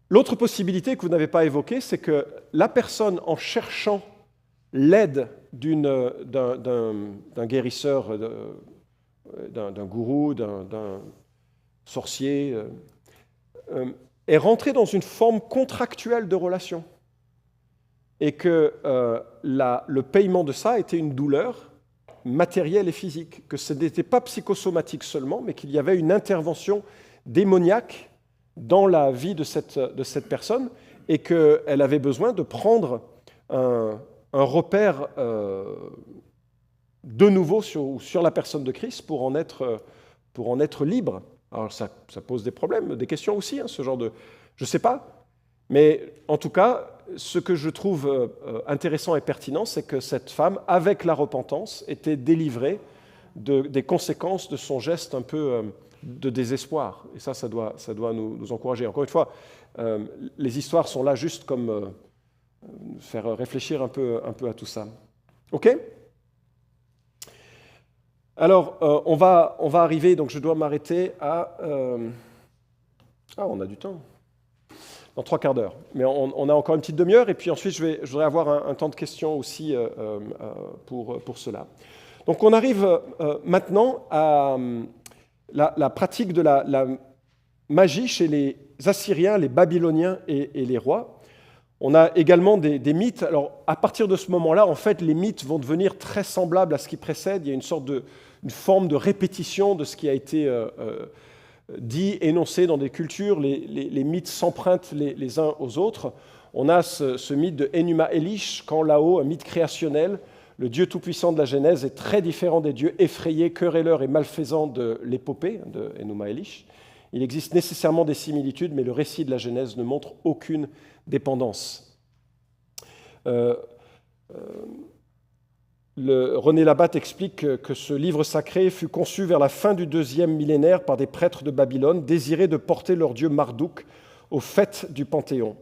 L'autre possibilité que vous n'avez pas évoquée, c'est que la personne, en cherchant l'aide d'un guérisseur, d'un gourou, d'un sorcier, est rentrée dans une forme contractuelle de relation. Et que le paiement de ça était une douleur matérielle et physique, que ce n'était pas psychosomatique seulement, mais qu'il y avait une intervention démoniaque dans la vie de cette personne et qu'elle avait besoin de prendre un repère de nouveau sur la personne de Christ pour en être libre. Alors ça pose des problèmes, des questions aussi, hein, ce genre de... Je ne sais pas, mais en tout cas, ce que je trouve intéressant et pertinent, c'est que cette femme, avec la repentance, était délivrée des conséquences de son geste un peu... de désespoir. Et ça doit nous encourager. Encore une fois, les histoires sont là juste comme faire réfléchir un peu à tout ça. OK ? Alors, on va arriver, donc je dois m'arrêter à... on a du temps. Dans 3 quarts d'heure. Mais on a encore une petite demi-heure, et puis ensuite je voudrais avoir un temps de questions aussi pour cela. Donc on arrive maintenant à... La pratique de la magie chez les Assyriens, les Babyloniens et les rois. On a également des mythes. Alors, à partir de ce moment-là, en fait, les mythes vont devenir très semblables à ce qui précède. Il y a une forme de répétition de ce qui a été dit, énoncé dans des cultures. Les mythes s'empruntent les uns aux autres. On a ce mythe de Enuma Elish, quand là-haut, un mythe créationnel, le Dieu tout-puissant de la Genèse est très différent des dieux effrayés, querelleurs et malfaisants de l'épopée de Enuma Elish. Il existe nécessairement des similitudes, mais le récit de la Genèse ne montre aucune dépendance. René Labatte explique que ce livre sacré fut conçu vers la fin du 2e millénaire par des prêtres de Babylone, désirés de porter leur dieu Marduk aux fêtes du Panthéon.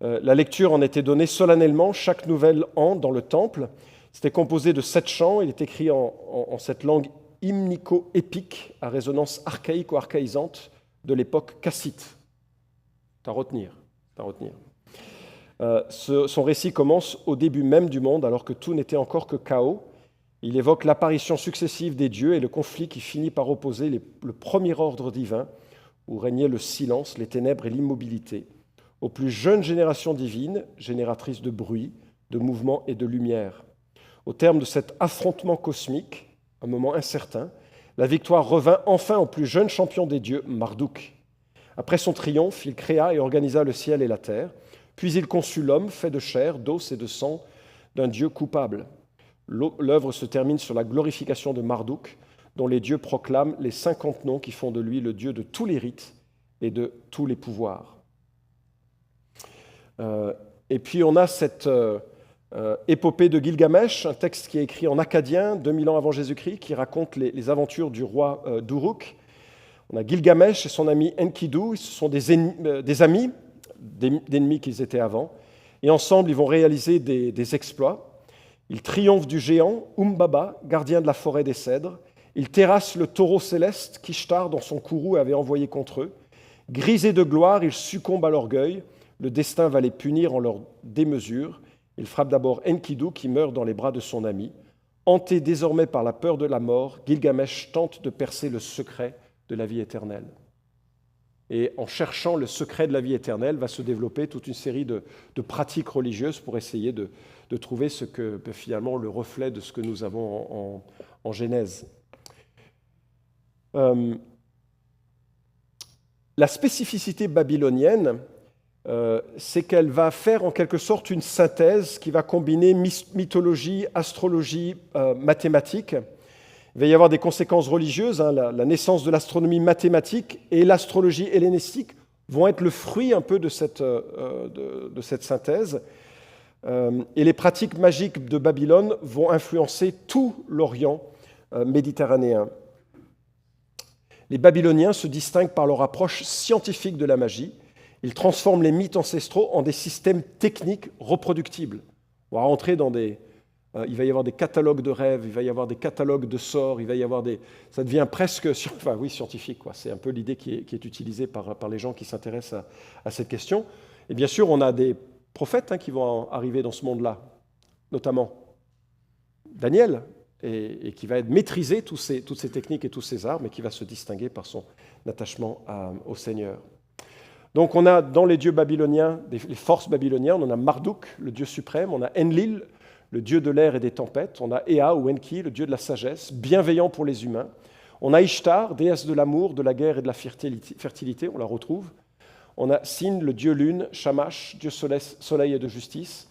La lecture en était donnée solennellement chaque nouvel an dans le temple. C'était composé de 7 chants. Il est écrit en cette langue hymnico-épique à résonance archaïque ou archaïsante de l'époque cassite. C'est à retenir. Son récit commence au début même du monde, alors que tout n'était encore que chaos. Il évoque l'apparition successive des dieux et le conflit qui finit par opposer le premier ordre divin, où régnait le silence, les ténèbres et l'immobilité, aux plus jeunes générations divines, génératrices de bruit, de mouvement et de lumière. Au terme de cet affrontement cosmique, un moment incertain, la victoire revint enfin au plus jeune champion des dieux, Marduk. Après son triomphe, il créa et organisa le ciel et la terre, puis il conçut l'homme, fait de chair, d'os et de sang, d'un dieu coupable. L'œuvre se termine sur la glorification de Marduk, dont les dieux proclament les 50 noms qui font de lui le dieu de tous les rites et de tous les pouvoirs. Et puis on a cette épopée de Gilgamesh, un texte qui est écrit en akkadien, 2000 ans avant Jésus-Christ, qui raconte les aventures du roi d'Uruk. On a Gilgamesh et son ami Enkidu, ce sont des amis, d'ennemis qu'ils étaient avant, et ensemble ils vont réaliser des exploits. Ils triomphent du géant Umbaba, gardien de la forêt des cèdres. Ils terrassent le taureau céleste qu'Ishtar, dans son courroux, avait envoyé contre eux. Grisés de gloire, ils succombent à l'orgueil. Le destin va les punir en leur démesure. Il frappe d'abord Enkidu, qui meurt dans les bras de son ami. Hanté désormais par la peur de la mort, Gilgamesh tente de percer le secret de la vie éternelle. Et en cherchant le secret de la vie éternelle, va se développer toute une série de pratiques religieuses pour essayer de trouver ce que finalement le reflet de ce que nous avons en Genèse. La spécificité babylonienne, c'est qu'elle va faire en quelque sorte une synthèse qui va combiner mythologie, astrologie, mathématiques. Il va y avoir des conséquences religieuses. La naissance de l'astronomie mathématique et l'astrologie hellénistique vont être le fruit un peu de cette synthèse. Et les pratiques magiques de Babylone vont influencer tout l'Orient méditerranéen. Les Babyloniens se distinguent par leur approche scientifique de la magie. Ils transforment les mythes ancestraux en des systèmes techniques reproductibles. On va rentrer dans il va y avoir des catalogues de rêves, il va y avoir des catalogues de sorts, il va y avoir ça devient presque scientifique, quoi. C'est un peu l'idée qui est utilisée par les gens qui s'intéressent à cette question. Et bien sûr, on a des prophètes qui vont arriver dans ce monde-là, notamment Daniel, et qui va maîtriser toutes ces techniques et tous ces arts, mais qui va se distinguer par son attachement au Seigneur. Donc on a dans les dieux babyloniens, les forces babyloniennes, on a Marduk, le dieu suprême, on a Enlil, le dieu de l'air et des tempêtes, on a Ea ou Enki, le dieu de la sagesse, bienveillant pour les humains. On a Ishtar, déesse de l'amour, de la guerre et de la fertilité, on la retrouve. On a Sin, le dieu lune, Shamash, dieu soleil et de justice,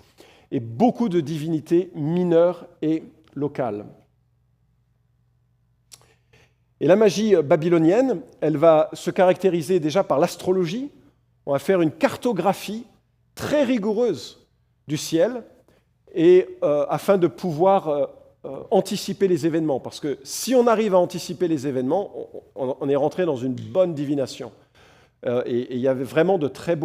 et beaucoup de divinités mineures et locales. Et la magie babylonienne, elle va se caractériser déjà par l'astrologie. On va faire une cartographie très rigoureuse du ciel, et afin de pouvoir anticiper les événements. Parce que si on arrive à anticiper les événements, on est rentré dans une bonne divination. Et il y avait vraiment de très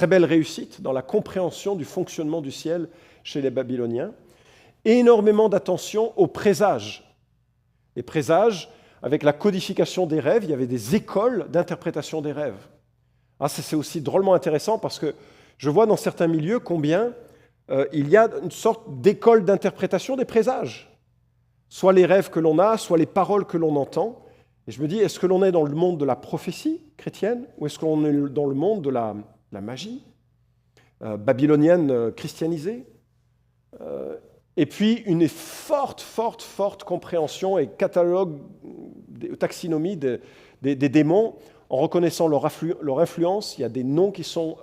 belles réussites dans la compréhension du fonctionnement du ciel chez les Babyloniens. Et énormément d'attention aux présages. Les présages, avec la codification des rêves, il y avait des écoles d'interprétation des rêves. C'est aussi drôlement intéressant parce que je vois dans certains milieux combien il y a une sorte d'école d'interprétation des présages. Soit les rêves que l'on a, soit les paroles que l'on entend. Et je me dis, est-ce que l'on est dans le monde de la prophétie chrétienne ou est-ce qu'on est dans le monde de la magie, babylonienne christianisée, et puis une forte compréhension et catalogue, taxinomie des démons, en reconnaissant leur influence. Il y a des noms qui sont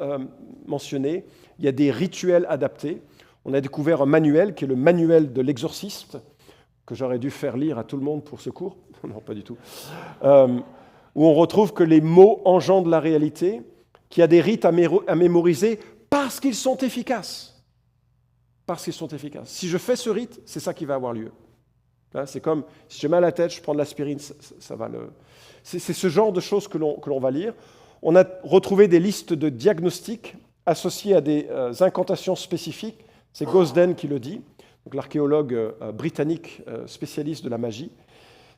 mentionnés, il y a des rituels adaptés. On a découvert un manuel qui est le manuel de l'exorciste, que j'aurais dû faire lire à tout le monde pour ce cours. Non, pas du tout. Où on retrouve que les mots engendrent la réalité, qu'il y a des rites à mémoriser parce qu'ils sont efficaces. Parce qu'ils sont efficaces. Si je fais ce rite, c'est ça qui va avoir lieu. Là, c'est comme, si j'ai mal à la tête, je prends de l'aspirine, ça va le... C'est ce genre de choses que l'on va lire. On a retrouvé des listes de diagnostics associés à des incantations spécifiques. C'est Gosden qui le dit, donc l'archéologue britannique spécialiste de la magie.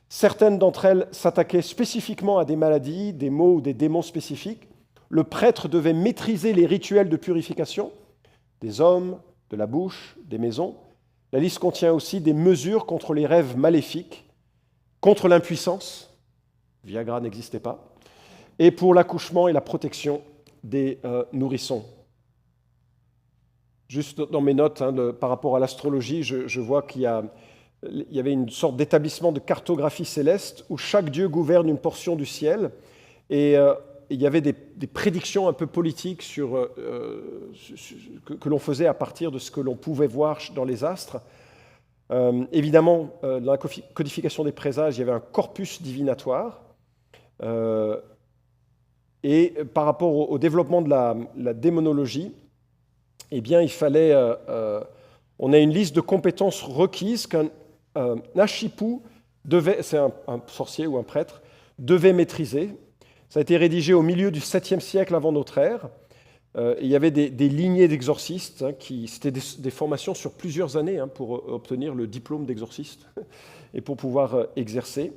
Certaines d'entre elles s'attaquaient spécifiquement à des maladies, des maux ou des démons spécifiques. Le prêtre devait maîtriser les rituels de purification des hommes, de la bouche, des maisons. La liste contient aussi des mesures contre les rêves maléfiques, contre l'impuissance, Viagra n'existait pas, et pour l'accouchement et la protection des nourrissons. Juste dans mes notes, par rapport à l'astrologie, je vois qu'il y avait une sorte d'établissement de cartographie céleste où chaque dieu gouverne une portion du ciel, et il y avait des prédictions un peu politiques que l'on faisait à partir de ce que l'on pouvait voir dans les astres. Évidemment, dans la codification des présages, il y avait un corpus divinatoire. Et par rapport au développement de la démonologie, eh bien, il fallait... on a une liste de compétences requises qu'un Ashipou devait, c'est un sorcier ou un prêtre, devait maîtriser. Ça a été rédigé au milieu du 7e siècle avant notre ère. Il y avait des lignées d'exorcistes, c'était des formations sur plusieurs années pour obtenir le diplôme d'exorciste et pour pouvoir exercer.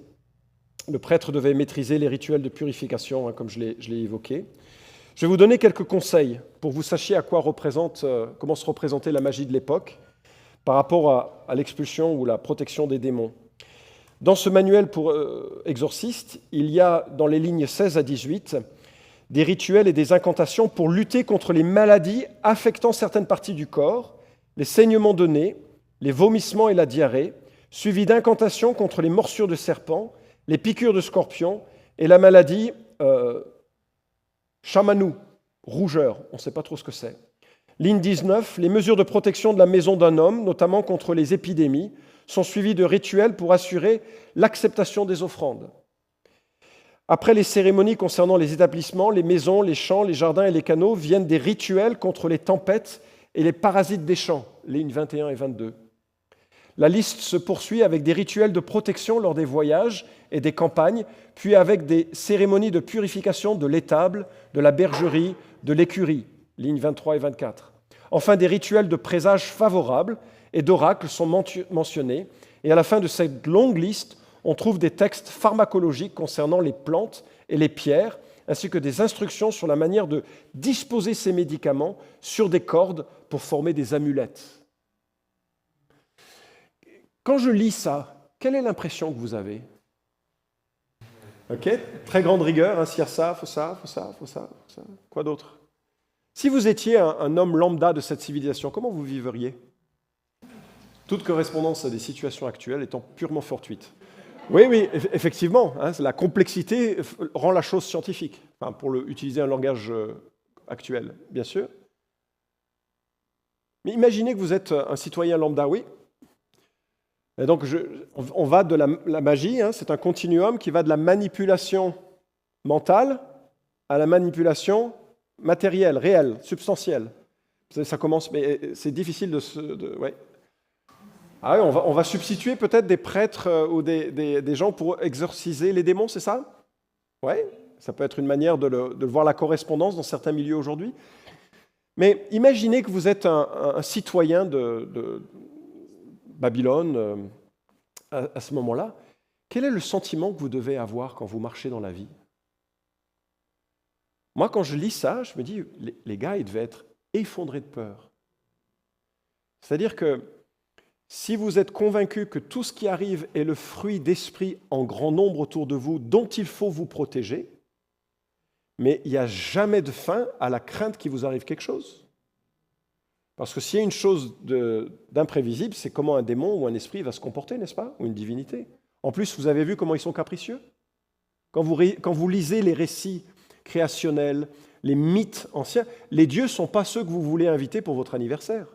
Le prêtre devait maîtriser les rituels de purification, comme je l'ai évoqué. Je vais vous donner quelques conseils pour que vous sachiez comment se représentait la magie de l'époque par rapport à l'expulsion ou la protection des démons. Dans ce manuel pour exorcistes, il y a dans les lignes 16 à 18 des rituels et des incantations pour lutter contre les maladies affectant certaines parties du corps, les saignements de nez, les vomissements et la diarrhée, suivis d'incantations contre les morsures de serpents, les piqûres de scorpions et la maladie chamanou, rougeur, on ne sait pas trop ce que c'est. Ligne 19, les mesures de protection de la maison d'un homme, notamment contre les épidémies, sont suivies de rituels pour assurer l'acceptation des offrandes. Après les cérémonies concernant les établissements, les maisons, les champs, les jardins et les canaux, viennent des rituels contre les tempêtes et les parasites des champs, lignes 21 et 22. La liste se poursuit avec des rituels de protection lors des voyages et des campagnes, puis avec des cérémonies de purification de l'étable, de la bergerie, de l'écurie, lignes 23 et 24. Enfin, des rituels de présage favorables et d'oracles sont mentionnés. Et à la fin de cette longue liste, on trouve des textes pharmacologiques concernant les plantes et les pierres, ainsi que des instructions sur la manière de disposer ces médicaments sur des cordes pour former des amulettes. Quand je lis ça, quelle est l'impression que vous avez? Ok, très grande rigueur, s'il y a ça, il faut ça, il faut ça, il faut ça, faut ça. Quoi d'autre? Si vous étiez un homme lambda de cette civilisation, comment vous vivriez? Toute correspondance à des situations actuelles étant purement fortuite. Oui, effectivement, la complexité rend la chose scientifique, pour utiliser un langage actuel, bien sûr. Mais imaginez que vous êtes un citoyen lambda, oui. Et donc, on va de la magie, c'est un continuum qui va de la manipulation mentale à la manipulation matérielle, réelle, substantielle. Ça commence, mais c'est difficile ouais. Ah oui, on va substituer peut-être des prêtres ou des gens pour exorciser les démons, c'est ça? Oui, ça peut être une manière de voir la correspondance dans certains milieux aujourd'hui. Mais imaginez que vous êtes un citoyen de Babylone à ce moment-là. Quel est le sentiment que vous devez avoir quand vous marchez dans la vie? Moi, quand je lis ça, je me dis, les gars, ils devaient être effondrés de peur. C'est-à-dire que si vous êtes convaincu que tout ce qui arrive est le fruit d'esprits en grand nombre autour de vous dont il faut vous protéger, mais il n'y a jamais de fin à la crainte qu'il vous arrive quelque chose. Parce que s'il y a une chose d'imprévisible, c'est comment un démon ou un esprit va se comporter, n'est-ce pas? Ou une divinité. En plus, vous avez vu comment ils sont capricieux? Quand vous lisez les récits créationnels, les mythes anciens, les dieux ne sont pas ceux que vous voulez inviter pour votre anniversaire.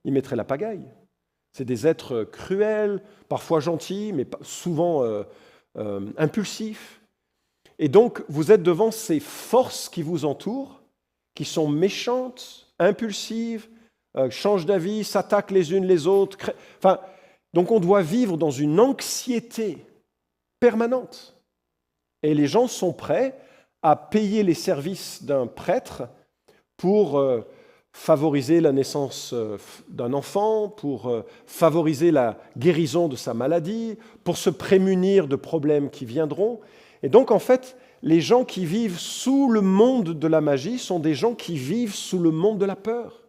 Ils mettraient la pagaille. C'est des êtres cruels, parfois gentils, mais souvent impulsifs. Et donc, vous êtes devant ces forces qui vous entourent, qui sont méchantes, impulsives, changent d'avis, s'attaquent les unes les autres. Donc, on doit vivre dans une anxiété permanente. Et les gens sont prêts à payer les services d'un prêtre pour favoriser la naissance d'un enfant, pour favoriser la guérison de sa maladie, pour se prémunir de problèmes qui viendront. Et donc, en fait, les gens qui vivent sous le monde de la magie sont des gens qui vivent sous le monde de la peur.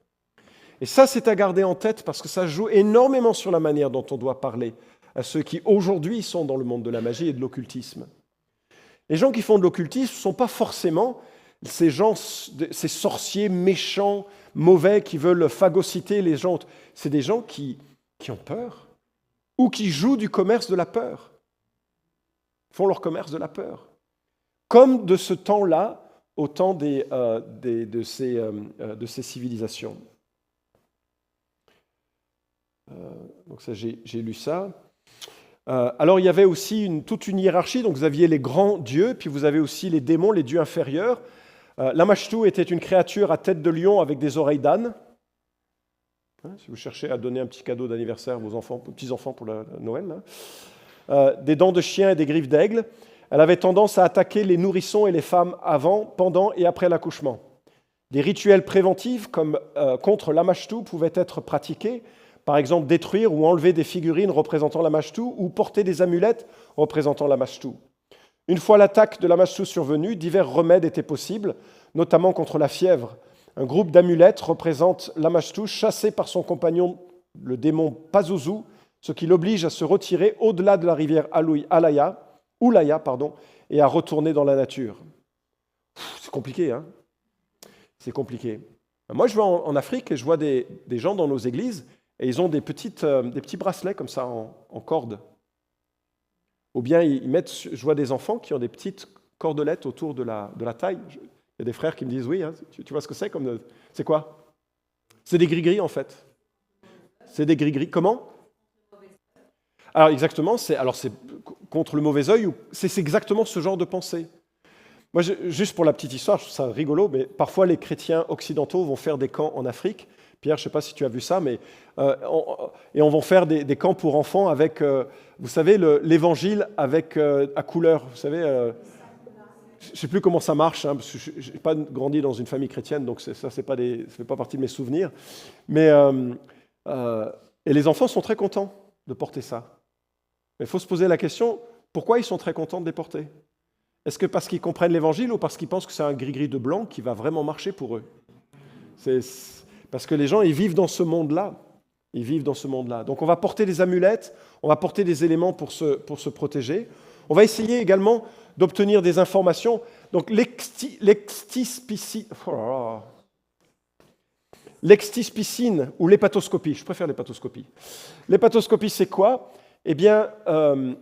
Et ça, c'est à garder en tête parce que ça joue énormément sur la manière dont on doit parler à ceux qui, aujourd'hui, sont dans le monde de la magie et de l'occultisme. Les gens qui font de l'occultisme ne sont pas forcément ces sorciers méchants, mauvais, qui veulent phagocyter les gens. C'est des gens qui ont peur ou qui jouent du commerce de la peur, font leur commerce de la peur. Comme de ce temps-là, au temps de ces civilisations. Donc ça, j'ai lu ça. Alors, il y avait aussi toute une hiérarchie. Donc, vous aviez les grands dieux, puis vous avez aussi les démons, les dieux inférieurs. Lamashtu était une créature à tête de lion avec des oreilles d'âne. Si vous cherchez à donner un petit cadeau d'anniversaire à vos petits-enfants pour Noël. Des dents de chien et des griffes d'aigle. Elle avait tendance à attaquer les nourrissons et les femmes avant, pendant et après l'accouchement. Des rituels préventifs contre Lamashtu pouvaient être pratiqués. Par exemple, détruire ou enlever des figurines représentant Lamashtu ou porter des amulettes représentant Lamashtu. Une fois l'attaque de Lamashtu survenue, divers remèdes étaient possibles, notamment contre la fièvre. Un groupe d'amulettes représente Lamashtu chassé par son compagnon, le démon Pazuzu, ce qui l'oblige à se retirer au-delà de la rivière Ulaya, et à retourner dans la nature. C'est compliqué, hein? C'est compliqué. Moi, je vais en Afrique et je vois des gens dans nos églises. Et ils ont des petits bracelets comme ça en corde. Ou bien je vois des enfants qui ont des petites cordelettes autour de la taille. Il y a des frères qui me disent, oui, hein, tu vois ce que c'est c'est quoi? C'est des gris-gris en fait. C'est des gris-gris. Comment? Alors exactement, c'est contre le mauvais œil, c'est exactement ce genre de pensée. Moi, juste pour la petite histoire, je trouve ça rigolo, mais parfois les chrétiens occidentaux vont faire des camps en Afrique. Pierre, je ne sais pas si tu as vu ça, mais on va faire des camps pour enfants avec, vous savez, l'évangile avec à couleur. Vous savez, je ne sais plus comment ça marche, hein, parce que je n'ai pas grandi dans une famille chrétienne, donc ça fait pas partie de mes souvenirs. Mais et les enfants sont très contents de porter ça. Mais il faut se poser la question, pourquoi ils sont très contents de les porter? Est-ce que parce qu'ils comprennent l'évangile ou parce qu'ils pensent que c'est un gris-gris de blanc qui va vraiment marcher pour eux? Parce que les gens, ils vivent dans ce monde-là. Ils vivent dans ce monde-là. Donc on va porter des amulettes, on va porter des éléments pour se protéger. On va essayer également d'obtenir des informations. Donc l'extispicine ou l'hépatoscopie. Je préfère l'hépatoscopie. L'hépatoscopie, c'est quoi? Eh bien,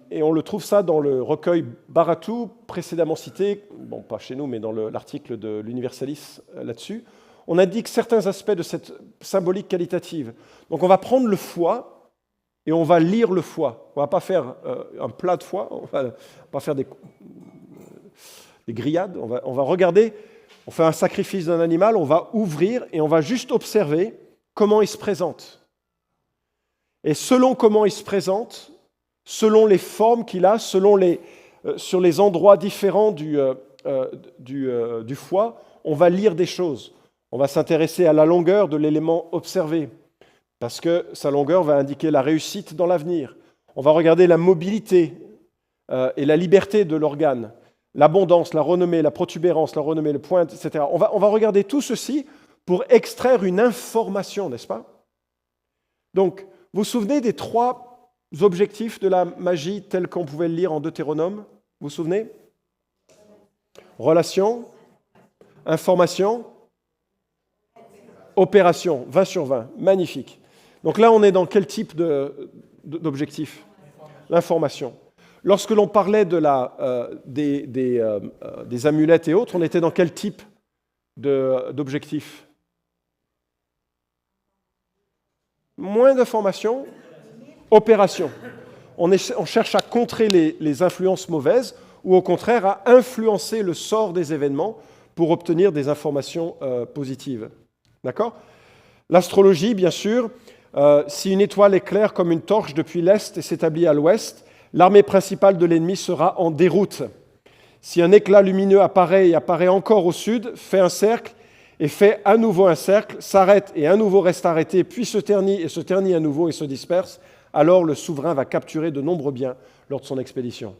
et on le trouve ça dans le recueil Baratou, précédemment cité, bon, pas chez nous, mais dans l'article de l'Universalis là-dessus. On indique certains aspects de cette symbolique qualitative. Donc on va prendre le foie et on va lire le foie. On ne va pas faire un plat de foie, on ne va pas faire des grillades. On va regarder, on fait un sacrifice d'un animal, on va ouvrir et on va juste observer comment il se présente. Et selon comment il se présente, selon les formes qu'il a, sur les endroits différents du foie, on va lire des choses. On va s'intéresser à la longueur de l'élément observé, parce que sa longueur va indiquer la réussite dans l'avenir. On va regarder la mobilité et la liberté de l'organe, l'abondance, la renommée, la protubérance, la renommée, le point, etc. On va regarder tout ceci pour extraire une information, n'est-ce pas? Donc, vous vous souvenez des 3 objectifs de la magie tels qu'on pouvait le lire en Deutéronome? Vous vous souvenez? Relation, Information, opération, 20 sur 20, magnifique. Donc là, on est dans quel type d'objectif? L'information. Lorsque l'on parlait des amulettes et autres, on était dans quel type d'objectif? Moins d'informations, opération. On cherche à contrer les influences mauvaises ou au contraire à influencer le sort des événements pour obtenir des informations positives. D'accord? L'astrologie, bien sûr, si une étoile éclaire comme une torche depuis l'est et s'établit à l'ouest, l'armée principale de l'ennemi sera en déroute. Si un éclat lumineux apparaît et apparaît encore au sud, fait un cercle et fait à nouveau un cercle, s'arrête et à nouveau reste arrêté, puis se ternit à nouveau et se disperse, alors le souverain va capturer de nombreux biens lors de son expédition.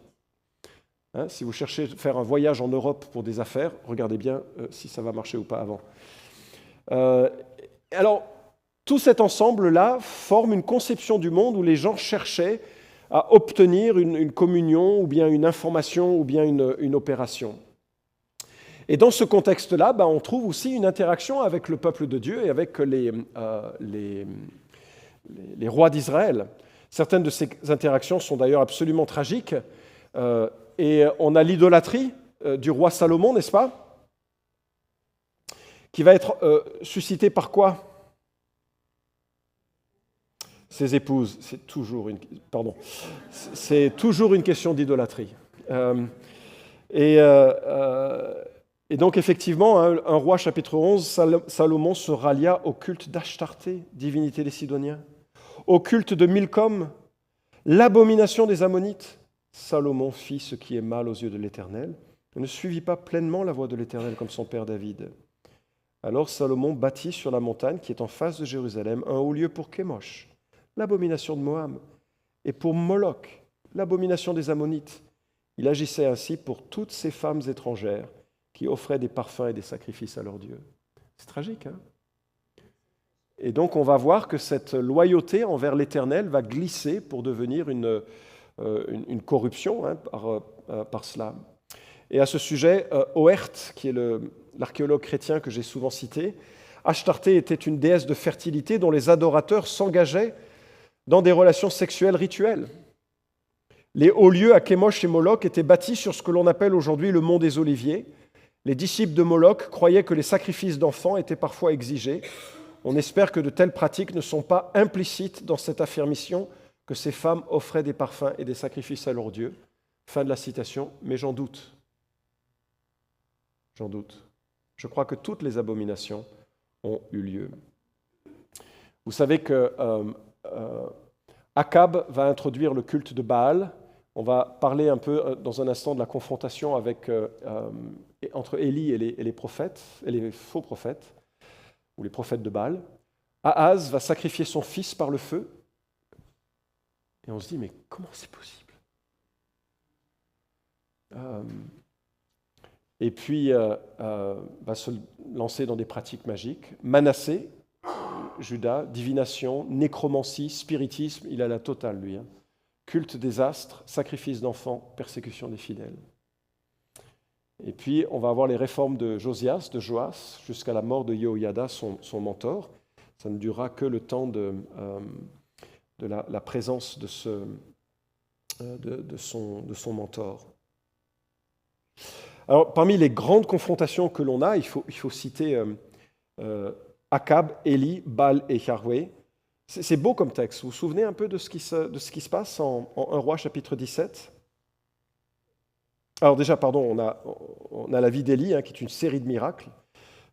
Si vous cherchez à faire un voyage en Europe pour des affaires, regardez bien si ça va marcher ou pas avant. Alors, tout cet ensemble-là forme une conception du monde où les gens cherchaient à obtenir une communion ou bien une information ou bien une opération. Et dans ce contexte-là, on trouve aussi une interaction avec le peuple de Dieu et avec les rois d'Israël. Certaines de ces interactions sont d'ailleurs absolument tragiques. Et on a l'idolâtrie du roi Salomon, n'est-ce pas? Qui va être suscitée par quoi? Ses épouses. C'est toujours une question d'idolâtrie. Et donc, effectivement, un roi, chapitre 11, Salomon se rallia au culte d'Ashtarté, divinité des Sidoniens, au culte de Milcom, l'abomination des Ammonites. Salomon fit ce qui est mal aux yeux de l'Éternel et ne suivit pas pleinement la voie de l'Éternel comme son père David. Alors Salomon bâtit sur la montagne qui est en face de Jérusalem un haut lieu pour Kémosh, l'abomination de Moab, et pour Moloch, l'abomination des Ammonites. Il agissait ainsi pour toutes ces femmes étrangères qui offraient des parfums et des sacrifices à leurs dieux. C'est tragique, hein? Et donc on va voir que cette loyauté envers l'Éternel va glisser pour devenir une corruption par cela. Et à ce sujet, Oert, qui est l'archéologue chrétien que j'ai souvent cité, Ashtarté était une déesse de fertilité dont les adorateurs s'engageaient dans des relations sexuelles rituelles. Les hauts lieux à Kémosh et Moloch étaient bâtis sur ce que l'on appelle aujourd'hui le mont des Oliviers. Les disciples de Moloch croyaient que les sacrifices d'enfants étaient parfois exigés. On espère que de telles pratiques ne sont pas implicites dans cette affirmation que ces femmes offraient des parfums et des sacrifices à leurs dieux. Fin de la citation, mais j'en doute. J'en doute. Je crois que toutes les abominations ont eu lieu. Vous savez que Akab va introduire le culte de Baal. On va parler un peu dans un instant de la confrontation entre Élie et les prophètes, et les faux prophètes, ou les prophètes de Baal. Ahaz va sacrifier son fils par le feu. Et on se dit, mais comment c'est possible? Et puis, va se lancer dans des pratiques magiques. Manassé, Judas, divination, nécromancie, spiritisme, il a la totale, lui. Culte des astres, sacrifice d'enfants, persécution des fidèles. Et puis, on va avoir les réformes de Josias, de Joas, jusqu'à la mort de Jehoiada, son mentor. Ça ne durera que le temps de la présence de son mentor. Alors, parmi les grandes confrontations que l'on a, il faut citer Akab, Élie, Baal et Yahweh. C'est beau comme texte. Vous vous souvenez un peu de ce qui se passe en 1 Roi, chapitre 17? Alors déjà, pardon, on a la vie d'Élie, qui est une série de miracles.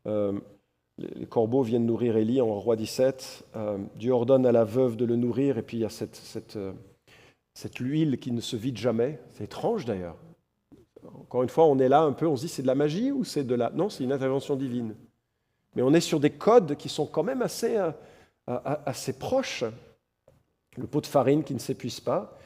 Les corbeaux viennent nourrir Élie en Roi 17. Dieu ordonne à la veuve de le nourrir, et puis il y a cette huile qui ne se vide jamais. C'est étrange d'ailleurs. Encore une fois, on est là un peu, on se dit c'est de la magie ou c'est de la... Non, c'est une intervention divine. Mais on est sur des codes qui sont quand même assez proches. Le pot de farine qui ne s'épuise pas.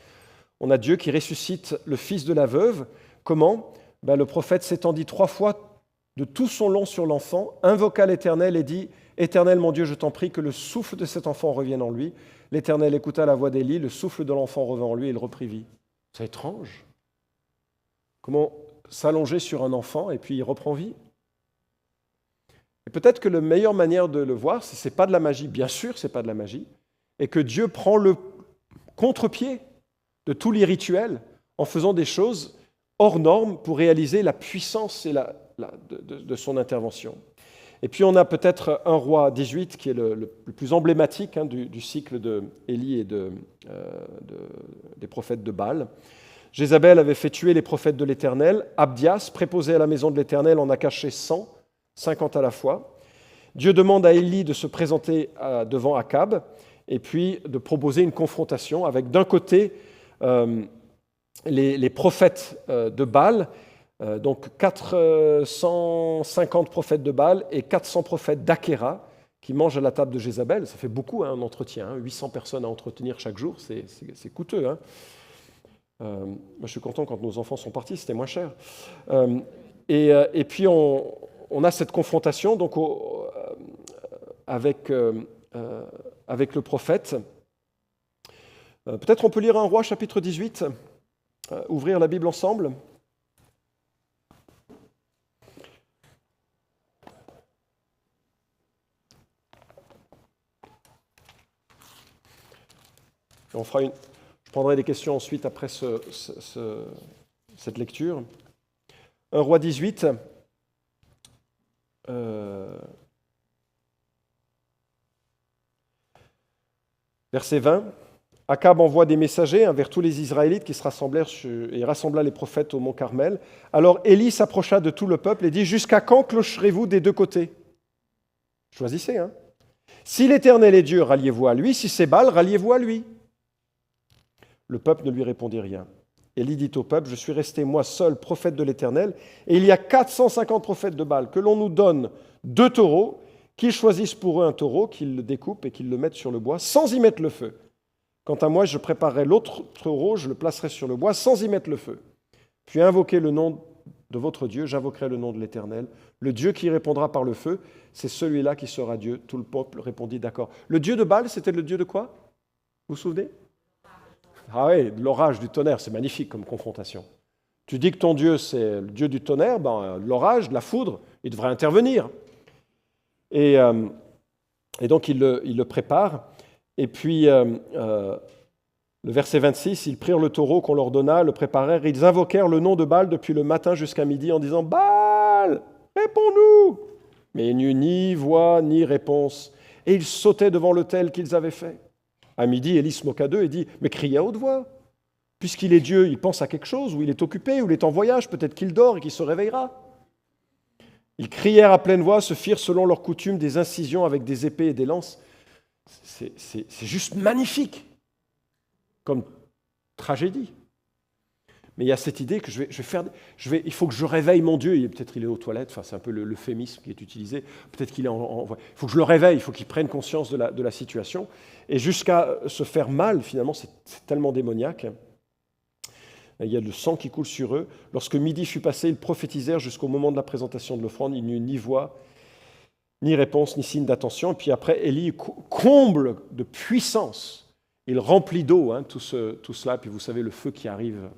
On a Dieu qui ressuscite le fils de la veuve. Comment? Le prophète s'étendit 3 fois de tout son long sur l'enfant, invoqua l'Éternel et dit « Éternel, mon Dieu, je t'en prie que le souffle de cet enfant revienne en lui. » L'Éternel écouta la voix d'Élie, le souffle de l'enfant revint en lui et il reprit vie. C'est étrange. Comment s'allonger sur un enfant et puis il reprend vie? Et peut-être que la meilleure manière de le voir, ce n'est pas de la magie, bien sûr, ce n'est pas de la magie, et que Dieu prend le contre-pied de tous les rituels en faisant des choses hors normes pour réaliser la puissance de son intervention. Et puis on a peut-être 1 Roi 18 qui est le plus emblématique du cycle d'Élie et des prophètes de Baal. Jézabel avait fait tuer les prophètes de l'Éternel. Abdias, préposé à la maison de l'Éternel, en a caché 100, 50 à la fois. Dieu demande à Élie de se présenter devant Akab et puis de proposer une confrontation avec d'un côté les prophètes de Baal, donc 450 prophètes de Baal et 400 prophètes d'Achéra qui mangent à la table de Jézabel. Ça fait beaucoup un entretien, 800 personnes à entretenir chaque jour, c'est coûteux. Moi, je suis content quand nos enfants sont partis, c'était moins cher. Et puis on a cette confrontation donc, avec le prophète. Peut-être on peut lire 1 Roi chapitre 18, ouvrir la Bible ensemble. On fera je prendrai des questions ensuite après cette lecture. 1 Roi 18, verset 20. Akab envoie des messagers vers tous les Israélites qui se rassemblèrent et rassembla les prophètes au mont Carmel. Alors Élie s'approcha de tout le peuple et dit « Jusqu'à quand clocherez-vous des deux côtés ?» Choisissez, hein. « Si l'Éternel est Dieu, ralliez-vous à lui. Si c'est Baal, ralliez-vous à lui. » Le peuple ne lui répondit rien. Élie dit au peuple, « Je suis resté moi seul prophète de l'Éternel, et il y a 450 prophètes de Baal. Que l'on nous donne 2 taureaux, qu'ils choisissent pour eux un taureau, qu'ils le découpent et qu'ils le mettent sur le bois, sans y mettre le feu. Quant à moi, je préparerai l'autre taureau, je le placerai sur le bois, sans y mettre le feu. Puis invoquez le nom de votre Dieu, j'invoquerai le nom de l'Éternel. Le Dieu qui répondra par le feu, c'est celui-là qui sera Dieu. » Tout le peuple répondit, « D'accord. » Le Dieu de Baal, c'était le Dieu de quoi? Vous vous souvenez? Ah oui, l'orage, du tonnerre, c'est magnifique comme confrontation. Tu dis que ton Dieu, c'est le Dieu du tonnerre, l'orage, la foudre, il devrait intervenir. Et donc, il le prépare. Et puis, le verset 26, ils prirent le taureau qu'on leur donna, le préparèrent, ils invoquèrent le nom de Baal depuis le matin jusqu'à midi en disant « Baal, réponds-nous » Mais il n'y eut ni voix, ni réponse. Et ils sautaient devant l'autel qu'ils avaient fait. À midi, Élie se moqua d'eux et dit « Mais criez à haute voix. Puisqu'il est Dieu, il pense à quelque chose, ou il est occupé, ou il est en voyage, peut-être qu'il dort et qu'il se réveillera. » Ils crièrent à pleine voix, se firent selon leur coutume des incisions avec des épées et des lances. C'est juste magnifique comme tragédie. Mais il y a cette idée que il faut que je réveille mon Dieu. Peut-être il est aux toilettes, c'est un peu l'euphémisme qui est utilisé. Peut-être qu'il est il faut que je le réveille, il faut qu'il prenne conscience de la situation. Et jusqu'à se faire mal, finalement, c'est tellement démoniaque. Il y a le sang qui coule sur eux. Lorsque midi fut passé, ils prophétisèrent jusqu'au moment de la présentation de l'offrande. Il n'y eut ni voix, ni réponse, ni signe d'attention. Et puis après, Élie comble de puissance. Il remplit d'eau tout cela. Puis vous savez, le feu qui arrive,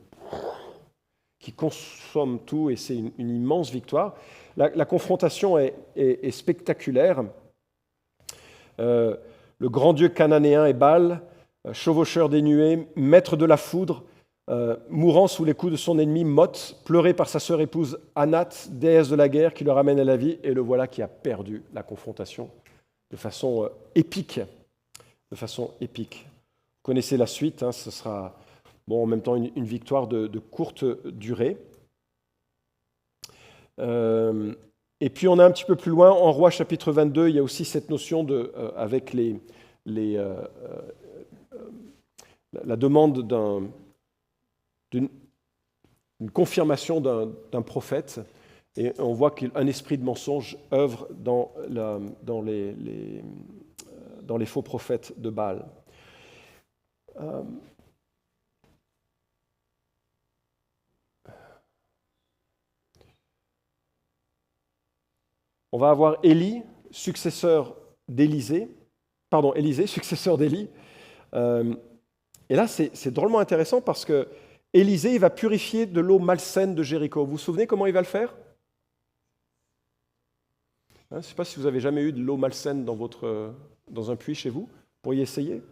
qui consomme tout, et c'est une immense victoire. La confrontation est spectaculaire. Le grand dieu cananéen est Baal, chevaucheur des nuées, maître de la foudre, mourant sous les coups de son ennemi Moth, pleuré par sa sœur épouse Anat, déesse de la guerre qui le ramène à la vie, et le voilà qui a perdu la confrontation de façon épique. Vous connaissez la suite, ce sera en même temps une victoire de courte durée. Et puis on a un petit peu plus loin, en Roi chapitre 22, il y a aussi cette notion avec la demande d'une confirmation d'un prophète, et on voit qu'un esprit de mensonge œuvre dans les faux prophètes de Baal. On va avoir Élie, successeur d'Élisée, successeur d'Élie. Et là, c'est drôlement intéressant parce que Élisée, il va purifier de l'eau malsaine de Jéricho. Vous vous souvenez comment il va le faire? Je ne sais pas si vous avez jamais eu de l'eau malsaine dans un puits chez vous. Vous pourriez essayer.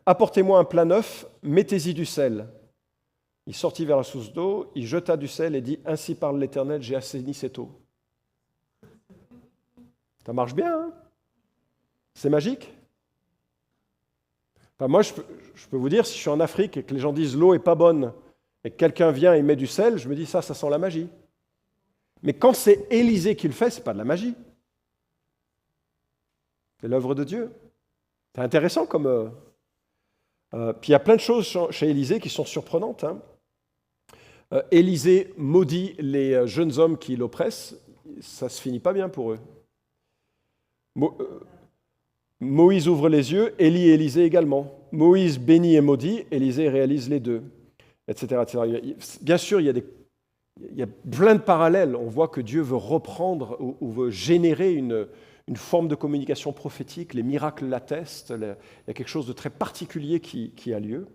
Apportez-moi un plat neuf, mettez-y du sel. Il sortit vers la source d'eau, il jeta du sel et dit, ainsi parle l'Éternel, j'ai assaini cette eau. Ça marche bien, hein? C'est magique. Enfin, moi, je peux vous dire, si je suis en Afrique et que les gens disent l'eau n'est pas bonne, et que quelqu'un vient et met du sel, je me dis, ça sent la magie. Mais quand c'est Élisée qui le fait, ce n'est pas de la magie. C'est l'œuvre de Dieu. C'est intéressant comme... puis il y a plein de choses chez Élisée qui sont surprenantes. Hein. Élisée maudit les jeunes hommes qui l'oppressent. Ça ne se finit pas bien pour eux. Moïse ouvre les yeux, Élie et Élisée également. Moïse bénit et maudit, Élisée réalise les deux, etc. etc. Bien sûr, il y a plein de parallèles. On voit que Dieu veut reprendre ou veut générer une forme de communication prophétique. Les miracles l'attestent. Il y a quelque chose de très particulier qui a lieu.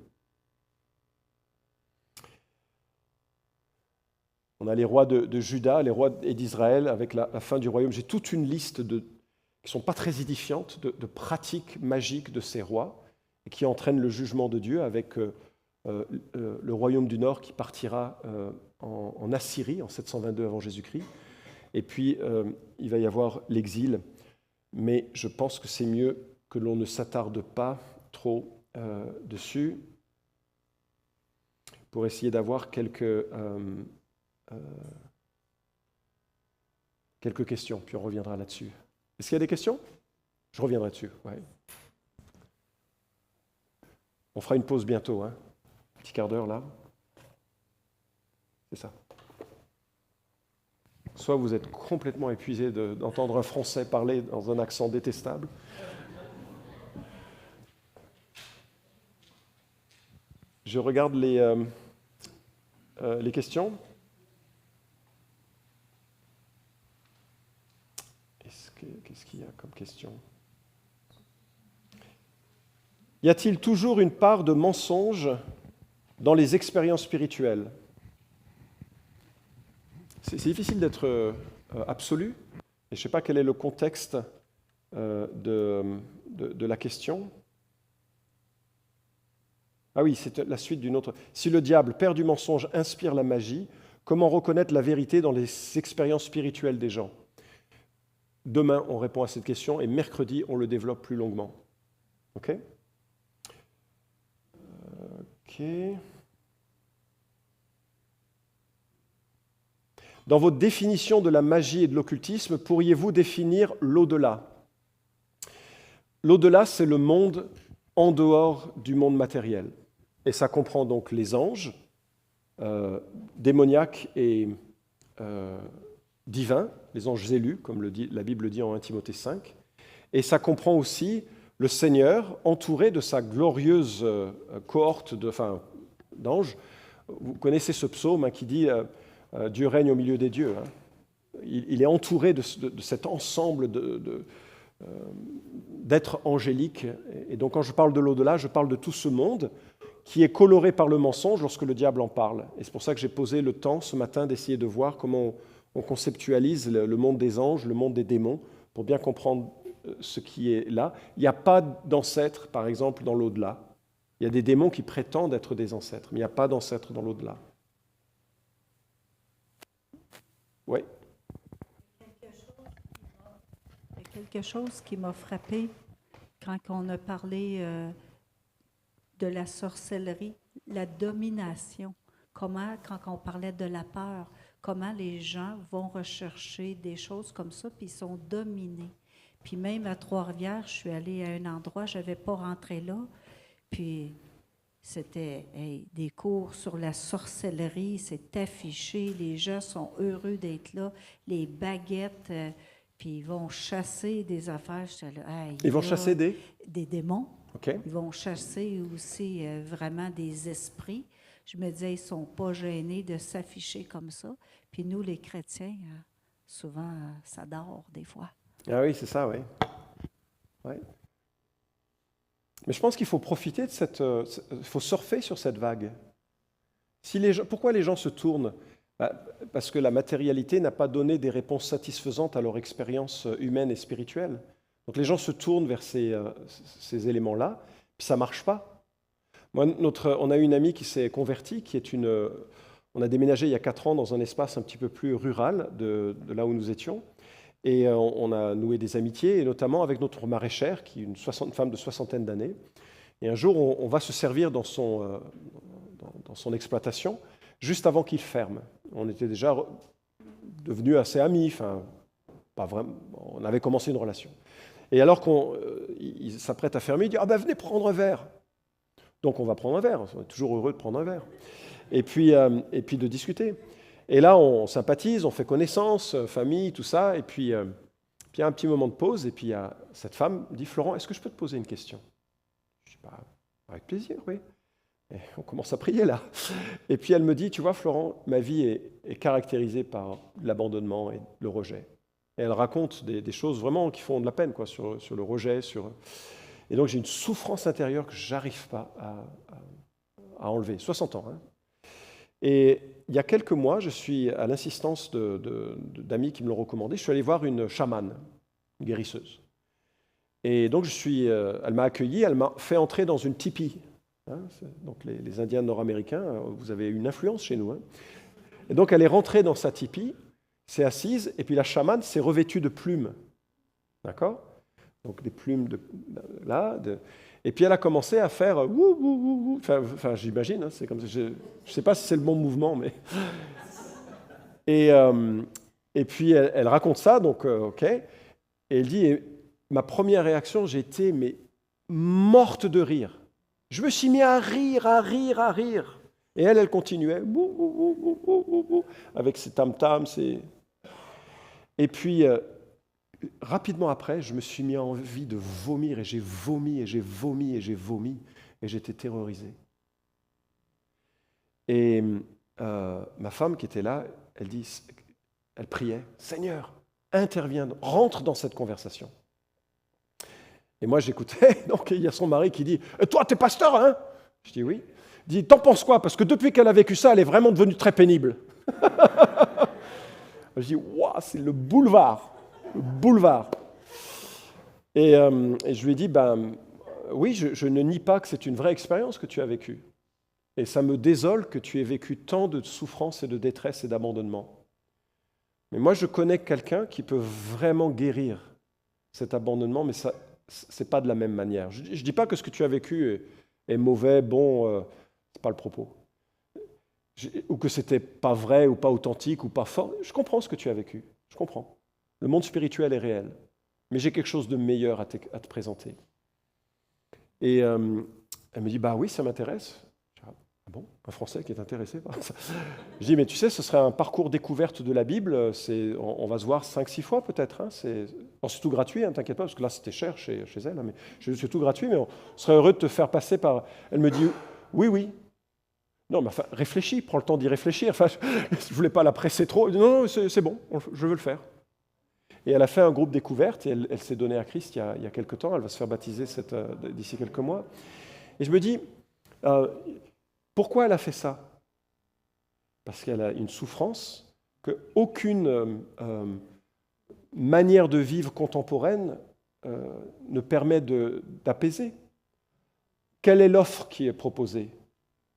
On a les rois de Juda, les rois d'Israël avec la fin du royaume. J'ai toute une liste qui ne sont pas très édifiantes de pratiques magiques de ces rois et qui entraînent le jugement de Dieu avec le royaume du Nord qui partira en Assyrie en 722 avant Jésus-Christ. Et puis, il va y avoir l'exil. Mais je pense que c'est mieux que l'on ne s'attarde pas trop dessus pour essayer d'avoir quelques questions, puis on reviendra là-dessus. Est-ce qu'il y a des questions? Je reviendrai dessus, ouais. On fera une pause bientôt, hein. Un petit quart d'heure là. C'est ça. Soit vous êtes complètement épuisé d'entendre un Français parler dans un accent détestable. Je regarde les questions. Qu'est-ce qu'il y a comme question? Y a-t-il toujours une part de mensonge dans les expériences spirituelles? C'est difficile d'être absolu, et je ne sais pas quel est le contexte de la question. Ah oui, c'est la suite d'une autre. Si le diable, père du mensonge, inspire la magie, comment reconnaître la vérité dans les expériences spirituelles des gens? Demain, on répond à cette question, et mercredi, on le développe plus longuement. OK? OK. Dans votre définition de la magie et de l'occultisme, pourriez-vous définir l'au-delà? L'au-delà, c'est le monde en dehors du monde matériel. Et ça comprend donc les anges, démoniaques et divins, les anges élus, comme la Bible dit en 1 Timothée 5. Et ça comprend aussi le Seigneur, entouré de sa glorieuse cohorte d'anges. Vous connaissez ce psaume qui dit « Dieu règne au milieu des dieux ». Il est entouré de cet ensemble d'êtres angéliques. Et donc quand je parle de l'au-delà, je parle de tout ce monde qui est coloré par le mensonge lorsque le diable en parle. Et c'est pour ça que j'ai posé le temps ce matin d'essayer de voir comment on conceptualise le monde des anges, le monde des démons, pour bien comprendre ce qui est là. Il n'y a pas d'ancêtres, par exemple, dans l'au-delà. Il y a des démons qui prétendent être des ancêtres, mais il n'y a pas d'ancêtres dans l'au-delà. Oui. Il y a quelque chose qui m'a frappé quand on a parlé de la sorcellerie, la domination. Comment, quand on parlait de la peur, comment les gens vont rechercher des choses comme ça, puis ils sont dominés. Puis même à Trois-Rivières, je suis allée à un endroit, je n'avais pas rentré là, puis c'était des cours sur la sorcellerie, c'est affiché, les gens sont heureux d'être là, les baguettes, puis ils vont chasser des affaires. Là, ils vont chasser des démons. Okay. Ils vont chasser aussi vraiment des esprits. Je me disais, ils ne sont pas gênés de s'afficher comme ça. Puis nous, les chrétiens, souvent, ça dort des fois. Ah oui, c'est ça, oui. Ouais. Mais je pense qu'il faut profiter de il faut surfer sur cette vague. Pourquoi les gens se tournent Parce que la matérialité n'a pas donné des réponses satisfaisantes à leur expérience humaine et spirituelle. Donc les gens se tournent vers ces éléments-là, puis ça ne marche pas. Moi, on a une amie qui s'est convertie, on a déménagé il y a 4 ans dans un espace un petit peu plus rural de là où nous étions, et on a noué des amitiés, et notamment avec notre maraîchère, qui est une femme de 60aine d'années. Et un jour, on va se servir dans son exploitation, juste avant qu'il ferme. On était déjà devenus assez amis, enfin, pas vraiment, on avait commencé une relation. Et alors qu'il s'apprête à fermer, il dit « Ah ben venez prendre un verre !» Donc on va prendre un verre, on est toujours heureux de prendre un verre. Et puis de discuter. Et là, on sympathise, on fait connaissance, famille, tout ça. Et puis il y a un petit moment de pause, et puis cette femme dit « Florent, est-ce que je peux te poser une question ?» Je dis bah, « Avec plaisir, oui. » Et on commence à prier là. Et puis elle me dit, tu vois Florent, ma vie est caractérisée par l'abandonnement et le rejet. Et elle raconte des choses vraiment qui font de la peine quoi, sur le rejet. Et donc j'ai une souffrance intérieure que je n'arrive pas à enlever. 60 ans. Hein. Et il y a quelques mois, je suis, à l'insistance d'amis qui me l'ont recommandé, je suis allé voir une chamane, une guérisseuse. Et donc elle m'a accueilli, elle m'a fait entrer dans une tipi. Hein, donc les Indiens nord-américains, vous avez une influence chez nous. Hein. Et donc elle est rentrée dans sa tipi, s'est assise, et puis la chamane s'est revêtue de plumes. D'accord ? Donc des plumes et puis elle a commencé à faire wou, wou, wou, wou. Enfin j'imagine, hein, c'est comme ça. Je ne sais pas si c'est le bon mouvement, mais. Et puis elle raconte ça, donc ok. Et elle dit, ma première réaction, j'ai été morte de rire. Je me suis mis à rire. Et elle continuait, avec ses tam-tams. Et puis, rapidement après, je me suis mis envie de vomir, et j'ai vomi. Et j'étais terrorisé. Et ma femme qui était là, elle priait, « Seigneur, interviens, rentre dans cette conversation. » Et moi, j'écoutais, donc il y a son mari qui dit « Toi, t'es pasteur, hein ?» Je dis « Oui. » Il dit « T'en penses quoi ? Parce que depuis qu'elle a vécu ça, elle est vraiment devenue très pénible. » Je dis « Waouh, c'est le boulevard. » Le boulevard. Et je lui ai dit « Oui, je ne nie pas que c'est une vraie expérience que tu as vécue. Et ça me désole que tu aies vécu tant de souffrance et de détresse et d'abandonnement. Mais moi, je connais quelqu'un qui peut vraiment guérir cet abandonnement, mais ça... c'est pas de la même manière. Je ne dis pas que ce que tu as vécu est mauvais, bon, c'est pas le propos. Ou que c'était pas vrai, ou pas authentique, ou pas fort. Je comprends ce que tu as vécu. Je comprends. Le monde spirituel est réel. Mais j'ai quelque chose de meilleur à te présenter. Et elle me dit, bah oui, ça m'intéresse. Ah bon, un Français qui est intéressé par ça. Je dis, mais tu sais, ce serait un parcours découverte de la Bible. On va se voir 5-6 fois peut-être. Hein. C'est tout gratuit, hein, t'inquiète pas, parce que là, c'était cher chez elle. Hein, mais c'est tout gratuit, mais on serait heureux de te faire passer par... Elle me dit, oui. Non, mais enfin, réfléchis, prends le temps d'y réfléchir. Enfin, je ne voulais pas la presser trop. Non, c'est bon, je veux le faire. Et elle a fait un groupe découverte, et elle s'est donnée à Christ il y a quelques temps. Elle va se faire baptiser d'ici quelques mois. Et je me dis... pourquoi elle a fait ça ? Parce qu'elle a une souffrance qu'aucune manière de vivre contemporaine ne permet d'apaiser. Quelle est l'offre qui est proposée ?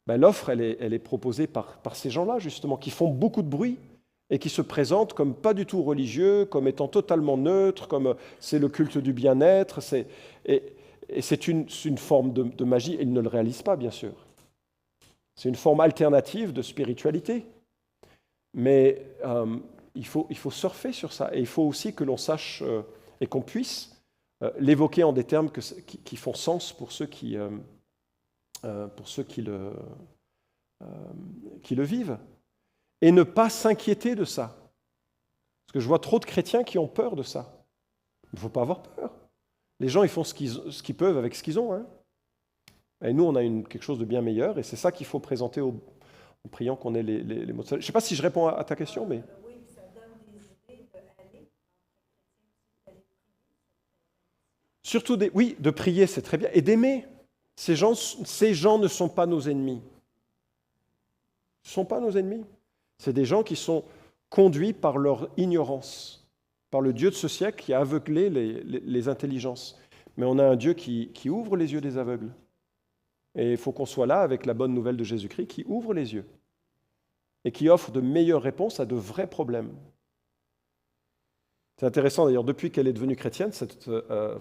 L'offre, elle est proposée par ces gens-là, justement, qui font beaucoup de bruit et qui se présentent comme pas du tout religieux, comme étant totalement neutres, comme c'est le culte du bien-être. Et c'est une forme de magie, et ils ne le réalisent pas, bien sûr. C'est une forme alternative de spiritualité. Mais il faut surfer sur ça. Et il faut aussi que l'on sache et qu'on puisse l'évoquer en des termes qui font sens pour ceux qui le vivent. Et ne pas s'inquiéter de ça. Parce que je vois trop de chrétiens qui ont peur de ça. Il ne faut pas avoir peur. Les gens, ils font ce qu'ils peuvent avec ce qu'ils ont. Hein. Et nous, on a quelque chose de bien meilleur, et c'est ça qu'il faut présenter en priant qu'on ait les mots de salut. Je ne sais pas si je réponds à ta question, mais... Oui, ça donne des idées d'aller. Surtout, de prier, c'est très bien, et d'aimer. Ces gens ne sont pas nos ennemis. Ce ne sont pas nos ennemis. C'est des gens qui sont conduits par leur ignorance, par le Dieu de ce siècle qui a aveuglé les intelligences. Mais on a un Dieu qui ouvre les yeux des aveugles. Et il faut qu'on soit là avec la bonne nouvelle de Jésus-Christ qui ouvre les yeux et qui offre de meilleures réponses à de vrais problèmes. C'est intéressant d'ailleurs, depuis qu'elle est devenue chrétienne, cette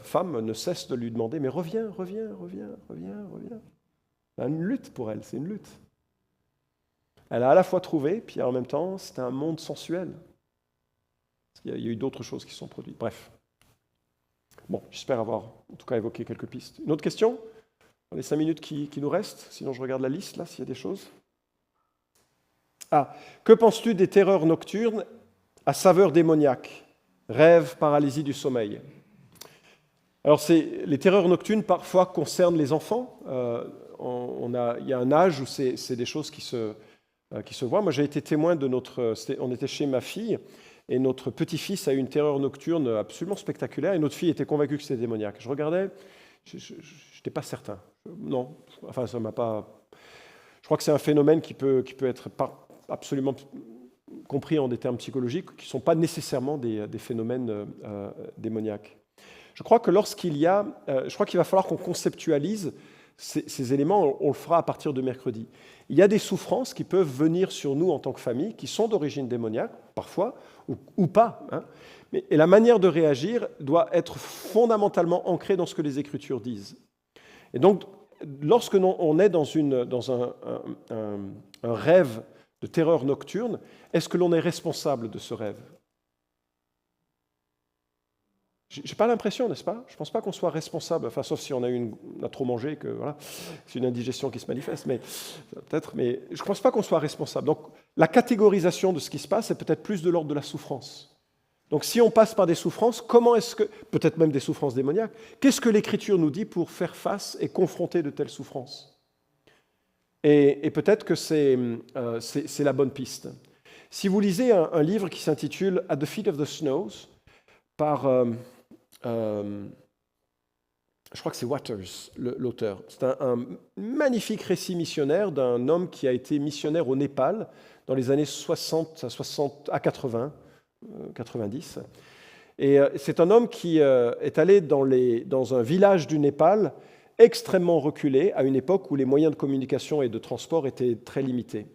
femme ne cesse de lui demander « Mais reviens. » C'est une lutte pour elle, c'est une lutte. Elle a à la fois trouvé, puis en même temps, c'était un monde sensuel. Il y a eu d'autres choses qui se sont produites. Bref. Bon, j'espère avoir en tout cas évoqué quelques pistes. Une autre question ? Dans les 5 minutes qui nous restent, sinon je regarde la liste, là, s'il y a des choses. Que penses-tu des terreurs nocturnes à saveur démoniaque ? Rêve, paralysie du sommeil. Alors, les terreurs nocturnes, parfois, concernent les enfants. Il y a un âge où c'est des choses qui se voient. Moi, j'ai été témoin de on était chez ma fille, et notre petit-fils a eu une terreur nocturne absolument spectaculaire, et notre fille était convaincue que c'était démoniaque. Je regardais, je n'étais pas certain. Non, enfin, ça m'a pas... Je crois que c'est un phénomène qui peut être absolument compris en des termes psychologiques, qui ne sont pas nécessairement des phénomènes démoniaques. Je crois que je crois qu'il va falloir qu'on conceptualise ces éléments, on le fera à partir de mercredi. Il y a des souffrances qui peuvent venir sur nous en tant que famille, qui sont d'origine démoniaque, parfois, ou pas. Et la manière de réagir doit être fondamentalement ancrée dans ce que les Écritures disent. Et donc, lorsque on est dans un rêve de terreur nocturne, est-ce que l'on est responsable de ce rêve ? Je n'ai pas l'impression, n'est-ce pas ? Je ne pense pas qu'on soit responsable, enfin, sauf si on a trop mangé, que voilà, c'est une indigestion qui se manifeste, mais peut-être. Mais je ne pense pas qu'on soit responsable. Donc, la catégorisation de ce qui se passe est peut-être plus de l'ordre de la souffrance. Donc, si on passe par des souffrances, comment est-ce que, peut-être même des souffrances démoniaques, qu'est-ce que l'Écriture nous dit pour faire face et confronter de telles souffrances ? Et peut-être que c'est la bonne piste. Si vous lisez un livre qui s'intitule « At the Feet of the Snows » par... je crois que c'est Waters, l'auteur. C'est un magnifique récit missionnaire d'un homme qui a été missionnaire au Népal dans les années 60 à 80, 90. Et c'est un homme qui est allé dans un village du Népal extrêmement reculé, à une époque où les moyens de communication et de transport étaient très limités.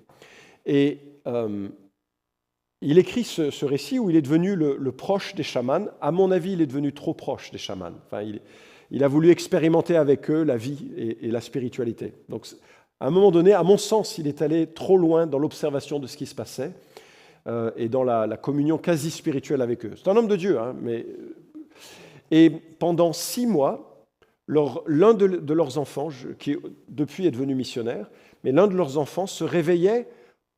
Et il écrit ce récit où il est devenu le proche des chamans. À mon avis, il est devenu trop proche des chamans. Enfin, il a voulu expérimenter avec eux la vie et la spiritualité. Donc, à un moment donné, à mon sens, il est allé trop loin dans l'observation de ce qui se passait et dans la communion quasi spirituelle avec eux. C'est un homme de Dieu, et pendant 6 mois, l'un de leurs enfants, qui depuis est devenu missionnaire, mais l'un de leurs enfants se réveillait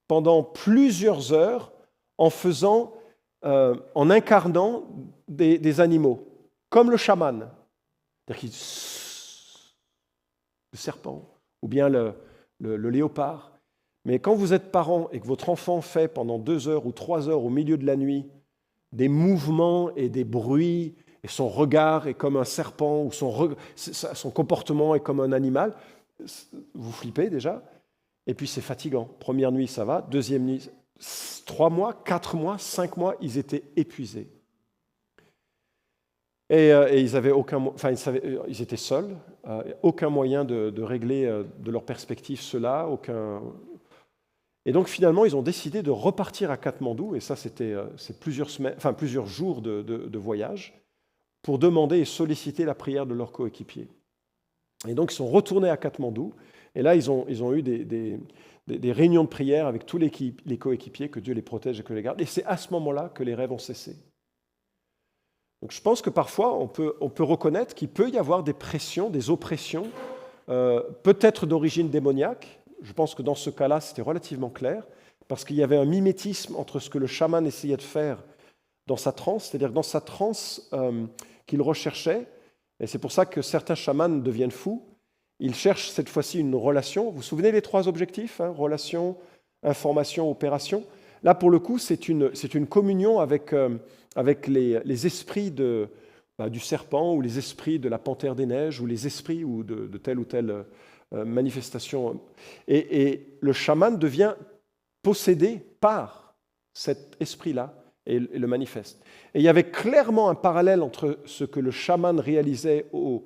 pendant plusieurs heures en incarnant des animaux, comme le chaman, c'est-à-dire le serpent, ou bien le léopard. Mais quand vous êtes parent et que votre enfant fait pendant 2 heures ou 3 heures au milieu de la nuit des mouvements et des bruits, et son regard est comme un serpent, ou son comportement est comme un animal, vous flippez déjà, et puis c'est fatigant. Première nuit, ça va, deuxième nuit, 3 mois, 4 mois, 5 mois, ils étaient épuisés. Et ils avaient ils étaient seuls, aucun moyen de régler de leur perspective cela, Et donc finalement, ils ont décidé de repartir à Katmandou, et ça c'est plusieurs jours de voyage, pour demander et solliciter la prière de leurs coéquipiers. Et donc ils sont retournés à Katmandou, et là ils ont eu des réunions de prière avec tous les coéquipiers, que Dieu les protège et que les garde, et c'est à ce moment-là que les rêves ont cessé. Donc je pense que parfois on peut reconnaître qu'il peut y avoir des pressions, des oppressions, peut-être d'origine démoniaque. Je pense que dans ce cas-là, c'était relativement clair, parce qu'il y avait un mimétisme entre ce que le chaman essayait de faire dans sa transe, c'est-à-dire dans sa transe qu'il recherchait, et c'est pour ça que certains chamans deviennent fous. Ils cherchent cette fois-ci une relation. Vous vous souvenez des 3 objectifs, relation, information, opération. Là, pour le coup, c'est une communion avec les esprits du serpent, ou les esprits de la panthère des neiges, ou les esprits de telle ou telle manifestation. Et le chaman devient possédé par cet esprit-là et le manifeste. Et il y avait clairement un parallèle entre ce que le chaman réalisait au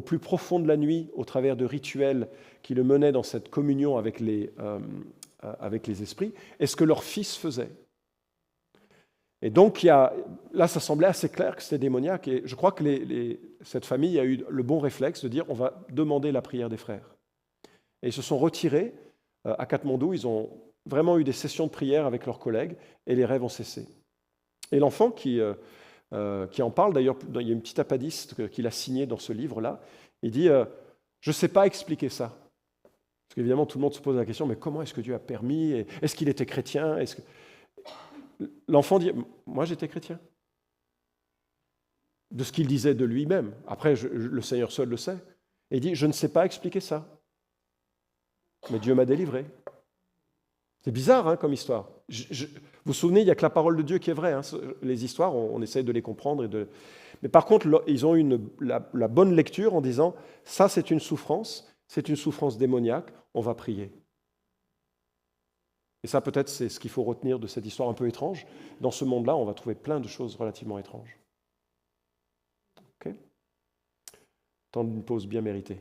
plus profond de la nuit, au travers de rituels qui le menaient dans cette communion avec les esprits, et ce que leur fils faisait. Et donc, là, ça semblait assez clair que c'était démoniaque. Et je crois que cette famille a eu le bon réflexe de dire on va demander la prière des frères. Et ils se sont retirés à Katmandou. Ils ont vraiment eu des sessions de prière avec leurs collègues et les rêves ont cessé. Et l'enfant qui en parle, d'ailleurs, il y a une petite appadiste qu'il a signée dans ce livre-là, il dit je ne sais pas expliquer ça. Parce qu'évidemment, tout le monde se pose la question mais comment est-ce que Dieu a permis? Est-ce qu'il était chrétien? L'enfant dit, moi j'étais chrétien. De ce qu'il disait de lui-même. Après, le Seigneur seul le sait. Et il dit, je ne sais pas expliquer ça. Mais Dieu m'a délivré. C'est bizarre comme histoire. Vous vous souvenez, il n'y a que la parole de Dieu qui est vraie. Les histoires, on essaie de les comprendre. Mais par contre, ils ont eu la bonne lecture en disant, ça c'est une souffrance démoniaque, on va prier. Et ça, peut-être, c'est ce qu'il faut retenir de cette histoire un peu étrange. Dans ce monde-là, on va trouver plein de choses relativement étranges. OK ? Temps d'une pause bien méritée.